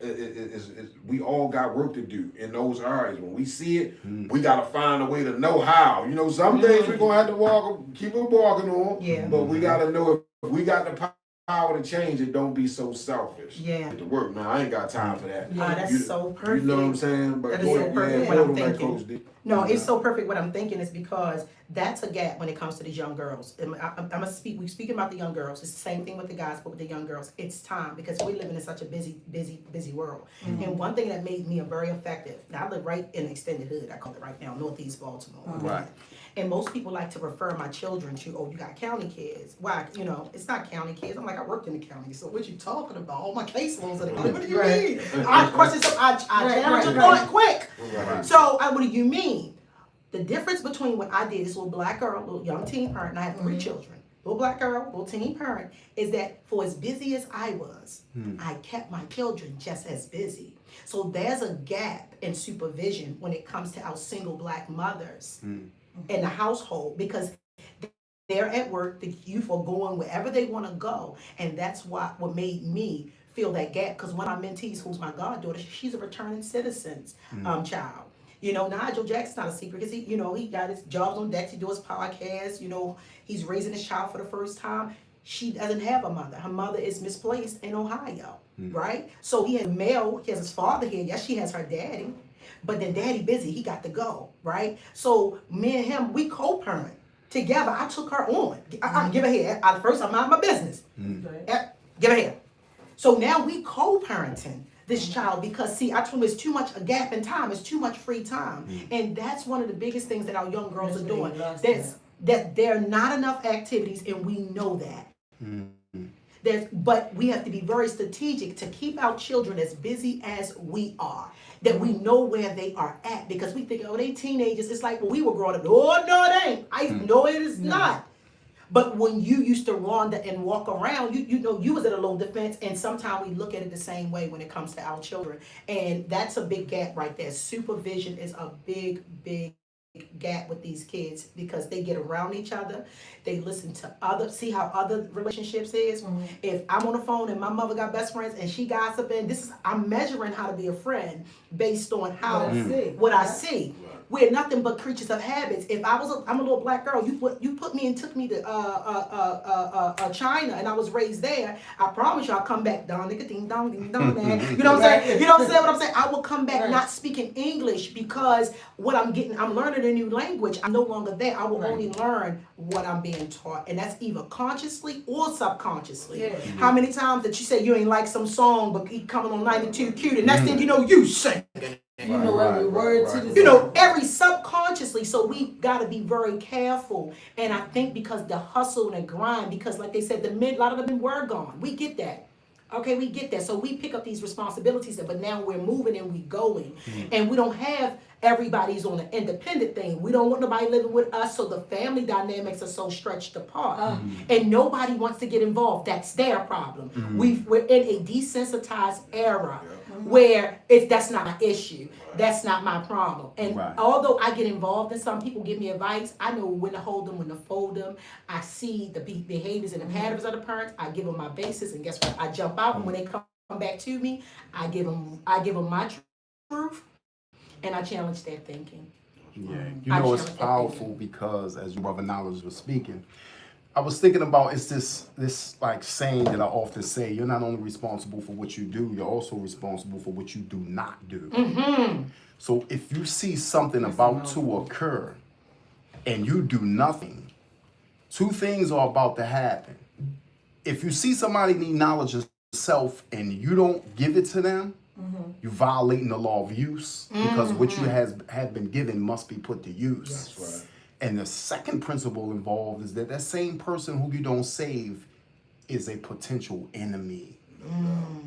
Speaker 3: we all got work to do in those areas. When we see it, we got to find a way to know how. You know, some days we're going to have to keep it walking on.
Speaker 2: Yeah.
Speaker 3: But we got to know if we got the power to change it, don't be so selfish.
Speaker 2: Yeah.
Speaker 3: Get to work, man. I ain't got time for that.
Speaker 2: That's so perfect.
Speaker 3: You know what I'm saying? But
Speaker 2: That is so perfect what
Speaker 3: go
Speaker 2: I'm
Speaker 3: to like
Speaker 2: thinking.
Speaker 3: Coach D.
Speaker 2: No, it's so perfect. What I'm thinking is because that's a gap when it comes to these young girls. And we're speaking about the young girls. It's the same thing with the guys, but with the young girls, it's time because we're living in such a busy world. And one thing that made me a very effective. Now I live right in extended hood. I call it right now, Northeast Baltimore.
Speaker 1: Right.
Speaker 2: And most people like to refer my children to, "Oh, you got county kids." Why? You know, it's not county kids. I'm like, I worked in the county. So what you talking about? All my caseloads in the county. What do you mean? I question some. I challenge your thought quick.
Speaker 3: Right.
Speaker 2: So what do you mean? The difference between what I did, this little black girl, little young teen parent, and I have 3 children, little black girl, little teen parent, is that for as busy as I was, I kept my children just as busy. So there's a gap in supervision when it comes to our single black mothers in the household because they're at work, the youth are going wherever they want to go. And that's what made me feel that gap. Because one of my mentees, who's my goddaughter, she's a returning citizen's child. You know, Nigel Jackson's not a secret because he got his jobs on deck. He do his podcast. You know, he's raising his child for the first time. She doesn't have a mother. Her mother is misplaced in Ohio, right? So he has a male. He has his father here. Yes, she has her daddy. but then daddy busy, he got to go, right? So me and him, we co-parent together. I took her on. I give her here. First, I mind my business. Give her here. So now we co-parenting this child because, see, I told him it's too much a gap in time. It's too much free time. And that's one of the biggest things that our young girls are doing. That there are not enough activities, and we know that. But we have to be very strategic to keep our children as busy as we are. That we know where they are at, because we think, oh, they teenagers. It's like when we were growing up. Oh, no, it ain't. I know it is not. But when you used to wander and walk around, you know you was at a low defense, and sometimes we look at it the same way when it comes to our children. And that's a big gap right there. Supervision is a big gap with these kids because they get around each other. They listen to others, see how other relationships is. If I'm on the phone and my mother got best friends and she gossiping, I'm measuring how to be a friend based on how what I see. We're nothing but creatures of habits. If I'm a little black girl, you put me and took me to China, and I was raised there. I promise you, I'll come back dong ding dong ding dong. You know what I'm saying? You know what I'm saying? What I'm saying? I will come back not speaking English because I'm learning a new language. I'm no longer there. I will only learn what I'm being taught, and that's either consciously or subconsciously. How many times that you say you ain't like some song, but he coming on 92 cute, and next thing you know, you sing.
Speaker 4: You know every word to the
Speaker 2: You know, every subconsciously. So we got to be very careful. And I think because the hustle and the grind, because like they said, a lot of the men were gone. We get that. Okay, we get that. So we pick up these responsibilities, but now we're moving and we going. And we don't have everybody's on an independent thing. We don't want nobody living with us, so the family dynamics are so stretched apart. And nobody wants to get involved. That's their problem. We're in a desensitized era where that's not an issue. That's not my problem. And although I get involved in some people give me advice, I know when to hold them, when to fold them. I see the behaviors and the patterns of the parents. I give them my basis, and guess what? I jump out, and when they come back to me, I give them my truth, and I challenge their thinking.
Speaker 1: Yeah, you know it's powerful because as your brother Knowledge was speaking, I was thinking about it's this like saying that I often say: you're not only responsible for what you do, you're also responsible for what you do not do. So if you see something about to occur and you do nothing, two things are about to happen. If you see somebody need knowledge of self and you don't give it to them, you're violating the law of use, because what you have been given must be put to use.
Speaker 3: That's right.
Speaker 1: And the second principle involved is that same person who you don't save is a potential enemy,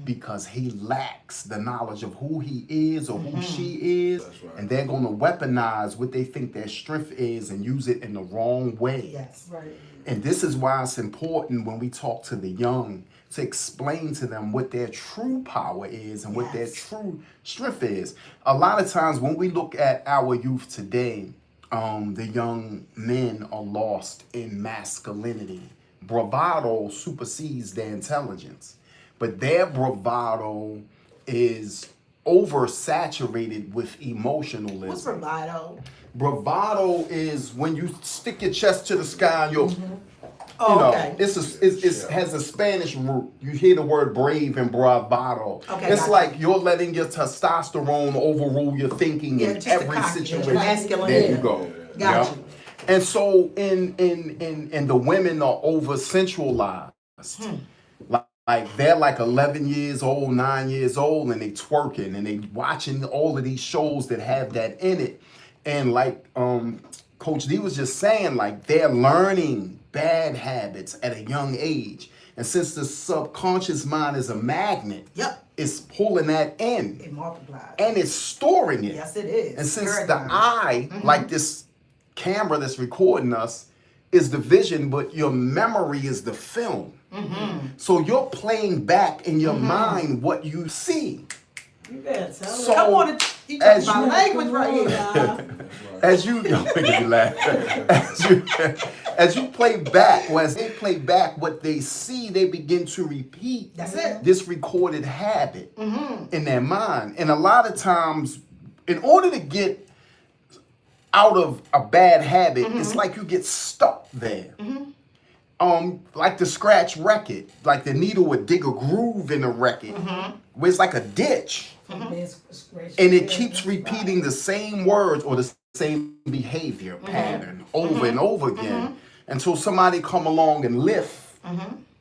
Speaker 1: because he lacks the knowledge of who he is or who she is.
Speaker 3: That's right.
Speaker 1: And they're going to weaponize what they think their strength is and use it in the wrong way.
Speaker 2: Yes.
Speaker 4: Right.
Speaker 1: And this is why it's important when we talk to the young to explain to them what their true power is and what their true strength is. A lot of times when we look at our youth today, the young men are lost in masculinity. Bravado supersedes their intelligence, but their bravado is oversaturated with emotionalism.
Speaker 2: What's bravado?
Speaker 1: Bravado is when you stick your chest to the sky and you're,
Speaker 2: Okay.
Speaker 1: it has a Spanish root. You hear the word brave and bravado.
Speaker 2: Okay,
Speaker 1: it's
Speaker 2: gotcha.
Speaker 1: like you're letting your testosterone overrule your thinking in
Speaker 2: just
Speaker 1: every
Speaker 2: the cocky,
Speaker 1: situation.
Speaker 2: masculine.
Speaker 1: There you go.
Speaker 2: Gotcha.
Speaker 1: And so in the women are over centralized. Like they're like 11 years old, 9 years old, and they twerking and they watching all of these shows that have that in it. And like Coach D was just saying, like they're learning bad habits at a young age. And since the subconscious mind is a magnet, it's pulling that in.
Speaker 2: It multiplies.
Speaker 1: And it's storing it.
Speaker 2: Yes, it is.
Speaker 1: And since
Speaker 2: Very
Speaker 1: the
Speaker 2: nice.
Speaker 1: eye, like this camera that's recording us, is the vision, but your memory is the film. So you're playing back in your mind what you see.
Speaker 4: You better tell
Speaker 1: So,
Speaker 2: Come on, you
Speaker 1: as
Speaker 2: talking my
Speaker 1: you-
Speaker 2: language right here.
Speaker 1: As you, as you play back, or as they play back what they see, they begin to repeat
Speaker 2: That's it.
Speaker 1: this recorded habit in their mind. And a lot of times, in order to get out of a bad habit, it's like you get stuck there. Like the scratch record, like the needle would dig a groove in the record, where it's like a ditch.
Speaker 4: from being scratched.
Speaker 1: And it keeps repeating the same words or the same behavior pattern over and over again until somebody come along and lift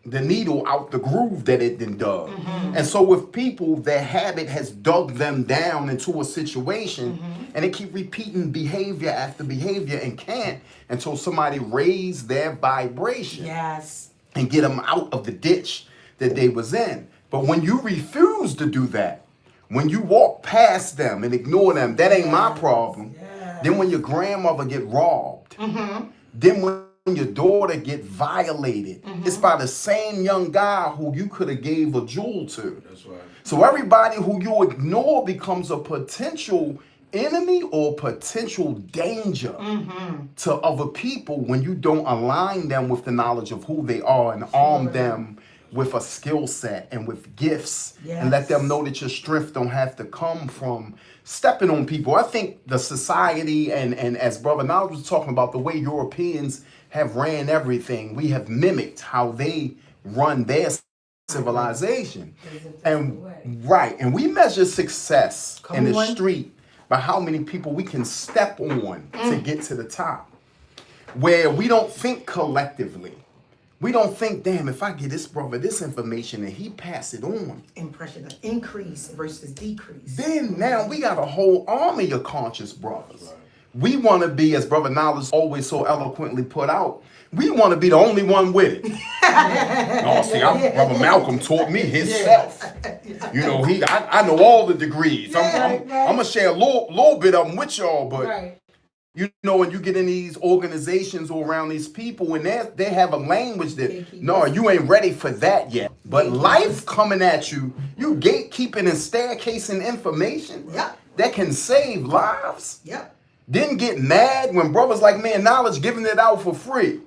Speaker 1: the needle out the groove that it then dug. And so with people, their habit has dug them down into a situation and they keep repeating behavior after behavior and can't until somebody raise their vibration and get them out of the ditch that they was in. But when you refuse to do that, when you walk past them and ignore them, that ain't my problem. Then when your grandmother get robbed, then when your daughter get violated, it's by the same young guy who you could have gave a jewel to.
Speaker 3: That's right.
Speaker 1: So everybody who you ignore becomes a potential enemy or potential danger to other people when you don't align them with the knowledge of who they are and arm them with a skill set and with gifts and let them know that your strength don't have to come from stepping on people. I think the society and as Brother Knowledge was talking about, the way Europeans have ran everything, we have mimicked how they run their civilization. And and we measure success in the street by how many people we can step on to get to the top, where we don't think collectively. We don't think, damn, if I get this brother this information and he pass it on.
Speaker 2: Impression of increase versus decrease.
Speaker 1: Then now we got a whole army of conscious brothers. Right. We want to be, as Brother Knowledge always so eloquently put out, we want to be the only one with it. No, see, Brother Malcolm taught me himself. You know, I know all the degrees. I'm gonna share a little bit of them with y'all, but you know, when you get in these organizations or around these people, and they have a language that, no, you ain't ready for that yet. But life coming at you, you gatekeeping and staircasing information that can save lives. Then get mad when brothers like me and Knowledge giving it out for free.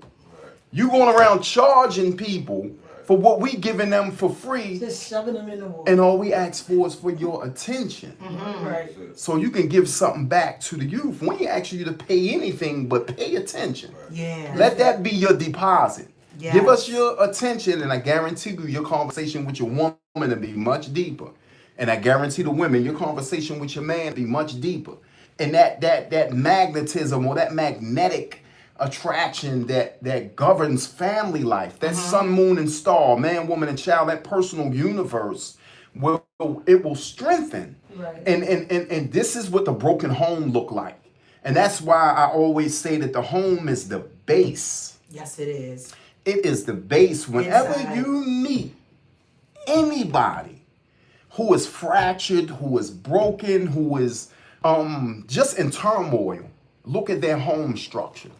Speaker 1: You going around charging people for what we giving them for free.
Speaker 4: Just shoving them in the wall.
Speaker 1: And all we ask for is for your attention. So you can give something back to the youth. We ain't asking you to pay anything but pay attention. Let that be your deposit. Give us your attention, and I guarantee you your conversation with your woman will be much deeper. And I guarantee the women, your conversation with your man will be much deeper. And that magnetism or that magnetic attraction that governs family life, that sun, moon, and star, man, woman, and child, that personal universe, will strengthen. And this is what the broken home look like. And that's why I always say that the home is the base.
Speaker 2: Yes, it is.
Speaker 1: It is the base. Whenever you meet anybody who is fractured, who is broken, who is just in turmoil, look at their home structure.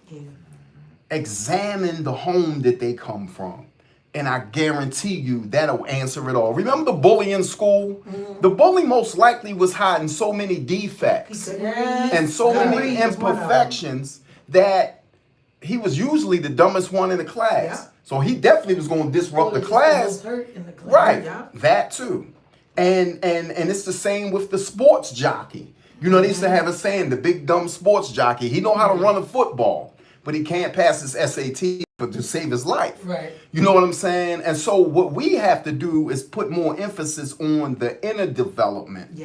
Speaker 1: Examine the home that they come from. And I guarantee you that'll answer it all. Remember the bully in school? The bully most likely was hiding so many defects and so many imperfections that he was usually the dumbest one in the class. So he definitely was going to disrupt the class. Right, that too. And it's the same with the sports jockey. You know, they used to have a saying, the big dumb sports jockey, he know how to run a football, but he can't pass his SAT to save his life. You know what I'm saying? And so what we have to do is put more emphasis on the inner development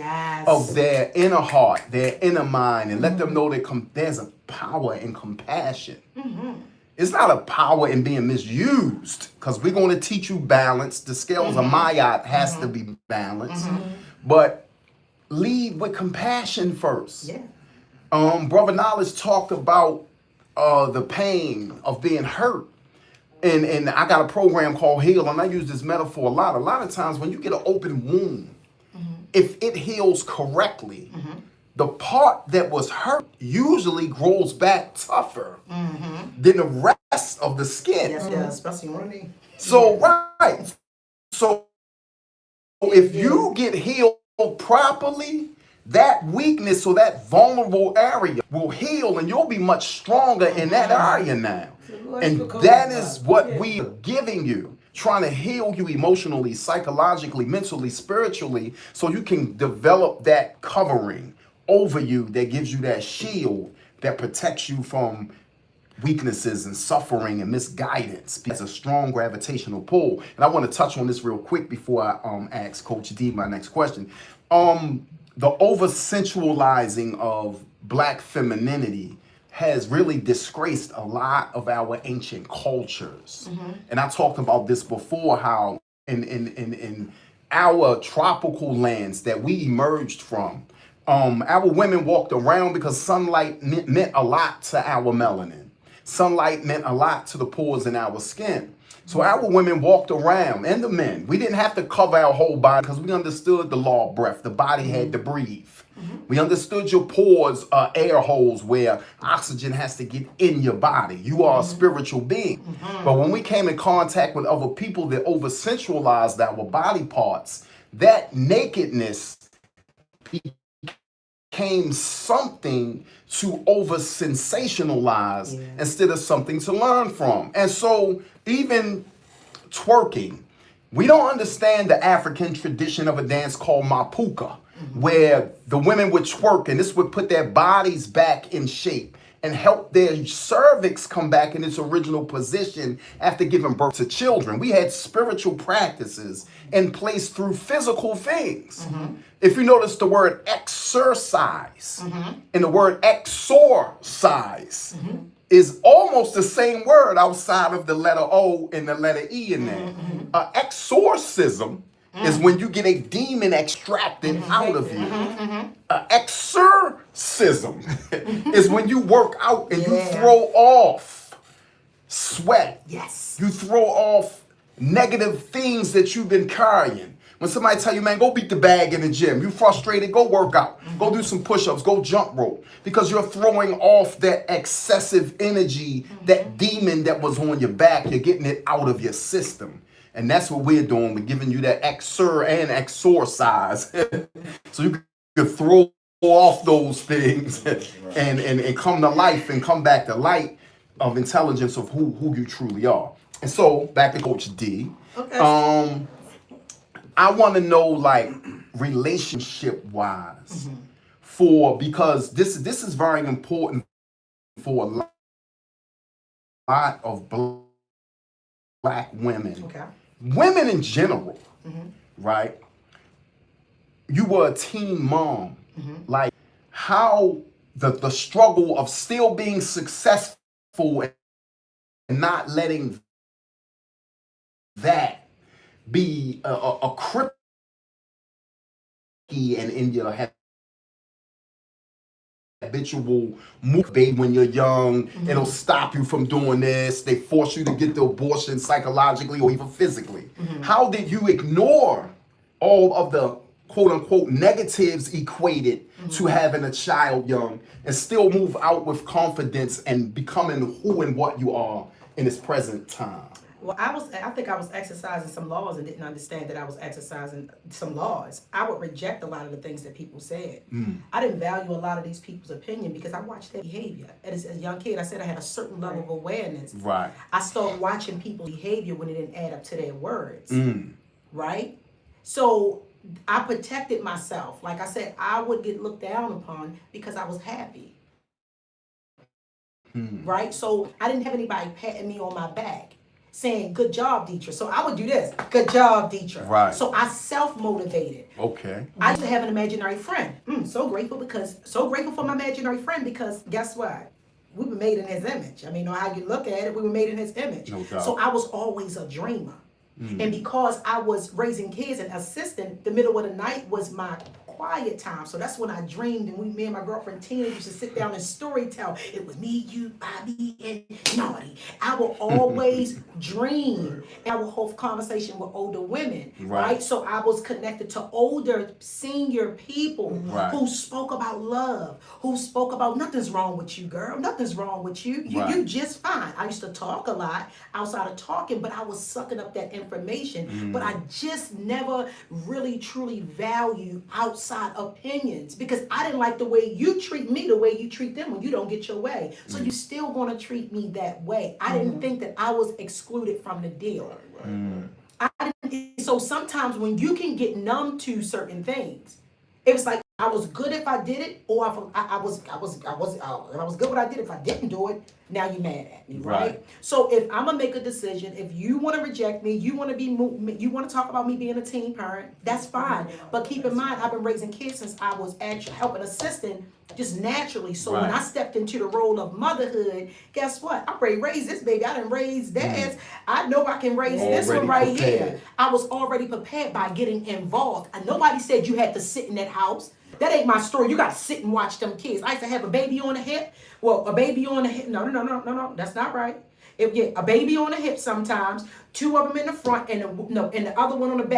Speaker 1: of their inner heart, their inner mind, and let them know that there's a power in compassion. It's not a power in being misused, because we're going to teach you balance. The scales of Mayat has to be balanced. But lead with compassion first. Brother Knowledge talked about the pain of being hurt. And I got a program called Heal, and I use this metaphor a lot. A lot of times when you get an open wound, if it heals correctly, the part that was hurt usually grows back tougher than the rest of the skin.
Speaker 2: Especially on me.
Speaker 1: So, So if you get healed properly, that weakness or that vulnerable area will heal, and you'll be much stronger in that area now. And that is what we are giving you, trying to heal you emotionally, psychologically, mentally, spiritually, so you can develop that covering over you that gives you that shield that protects you from weaknesses and suffering and misguidance. It's a strong gravitational pull. And I want to touch on this real quick before I ask Coach D my next question. the over sensualizing of black femininity has really disgraced a lot of our ancient cultures. And I talked about this before, how in our tropical lands that we emerged from, our women walked around because sunlight meant a lot to our melanin. Sunlight meant a lot to the pores in our skin. So our women walked around, and the men. We didn't have to cover our whole body because we understood the law of breath. The body had to breathe. We understood your pores are air holes where oxygen has to get in your body. You are a spiritual being. But when we came in contact with other people that over-sensualized our body parts, that nakedness became something to over-sensationalize instead of something to learn from. And so even twerking, we don't understand the African tradition of a dance called mapuka, where the women would twerk and this would put their bodies back in shape and help their cervix come back in its original position after giving birth to children. We had spiritual practices in place through physical things. If you notice the word exercise and the word exorcise is almost the same word outside of the letter O and the letter E in there. Exorcism is when you get a demon extracted out of you. Exorcism is when you work out and you throw off sweat.
Speaker 2: Yes.
Speaker 1: You throw off negative things that you've been carrying. When somebody tell you, man, go beat the bag in the gym. You frustrated, go work out. Go do some push-ups, go jump rope. Because you're throwing off that excessive energy, that demon that was on your back. You're getting it out of your system. And that's what we're doing. We're giving you that exorcise. So you can throw off those things and come to life and come back to light of intelligence of who you truly are. And so back to Coach D.
Speaker 2: Okay.
Speaker 1: I want to know, like, relationship wise, because this is very important for a lot of black women.
Speaker 2: Okay.
Speaker 1: Women in general, right? You were a teen mom. Like, how the struggle of still being successful and not letting that be a cripple and in your habitual move, baby, when you're young. It'll stop you from doing this. They force you to get the abortion psychologically or even physically. How did you ignore all of the quote unquote negatives equated to having a child young and still move out with confidence and becoming who and what you are in this present time?
Speaker 2: Well, I think I was exercising some laws and didn't understand that I was exercising some laws. I would reject a lot of the things that people said. I didn't value a lot of these people's opinion because I watched their behavior. As a young kid, I said I had a certain level of awareness.
Speaker 1: Right.
Speaker 2: I started watching people's behavior when it didn't add up to their words. Right? So I protected myself. Like I said, I would get looked down upon because I was happy. Right? So I didn't have anybody patting me on my back saying, good job, Deetra. So I would do this. Good job, Deetra.
Speaker 1: Right.
Speaker 2: So I self-motivated.
Speaker 1: Okay.
Speaker 2: I used to have an imaginary friend. So grateful for my imaginary friend because guess what? We were made in his image. I mean, no how you look at it, we were made in his image.
Speaker 1: No doubt.
Speaker 2: So I was always a dreamer. And because I was raising kids and assistant, the middle of the night was my quiet time. So that's when I dreamed, and me and my girlfriend Tina used to sit down and storytell. It was me, you, Bobby, and Naughty. I will always dream. And I will hold conversation with older women, right? So I was connected to older senior people who spoke about love, who spoke about nothing's wrong with you, girl. Nothing's wrong with you. You just fine. I used to talk a lot outside of talking, but I was sucking up that information. But I just never really truly valued outside opinions because I didn't like the way you treat me the way you treat them when you don't get your way. So you still gonna treat me that way. I didn't think that I was excluded from the deal. So sometimes when you can get numb to certain things, it was like I was good if I did it, or I was good what I did. If I didn't do it, Now you mad at me, right?
Speaker 1: Right.
Speaker 2: So if I'm gonna make a decision, if you want to reject me, you want to you want to talk about me being a teen parent, that's fine. But keep in mind, I've been raising kids since I was actually helping assistant, just naturally. So when
Speaker 1: Right.
Speaker 2: I stepped into the role of motherhood, guess what? I already raised this baby. I didn't raise dads. I know I can raise this one
Speaker 1: Already
Speaker 2: right
Speaker 1: prepared.
Speaker 2: here. I was already prepared by getting involved. And nobody said you had to sit in that house. That ain't my story. You got to sit and watch them kids. I used to have a baby on the hip. Well, a baby on the hip. No. That's not right. If a baby on the hip sometimes, two of them in the front and the other one on the back.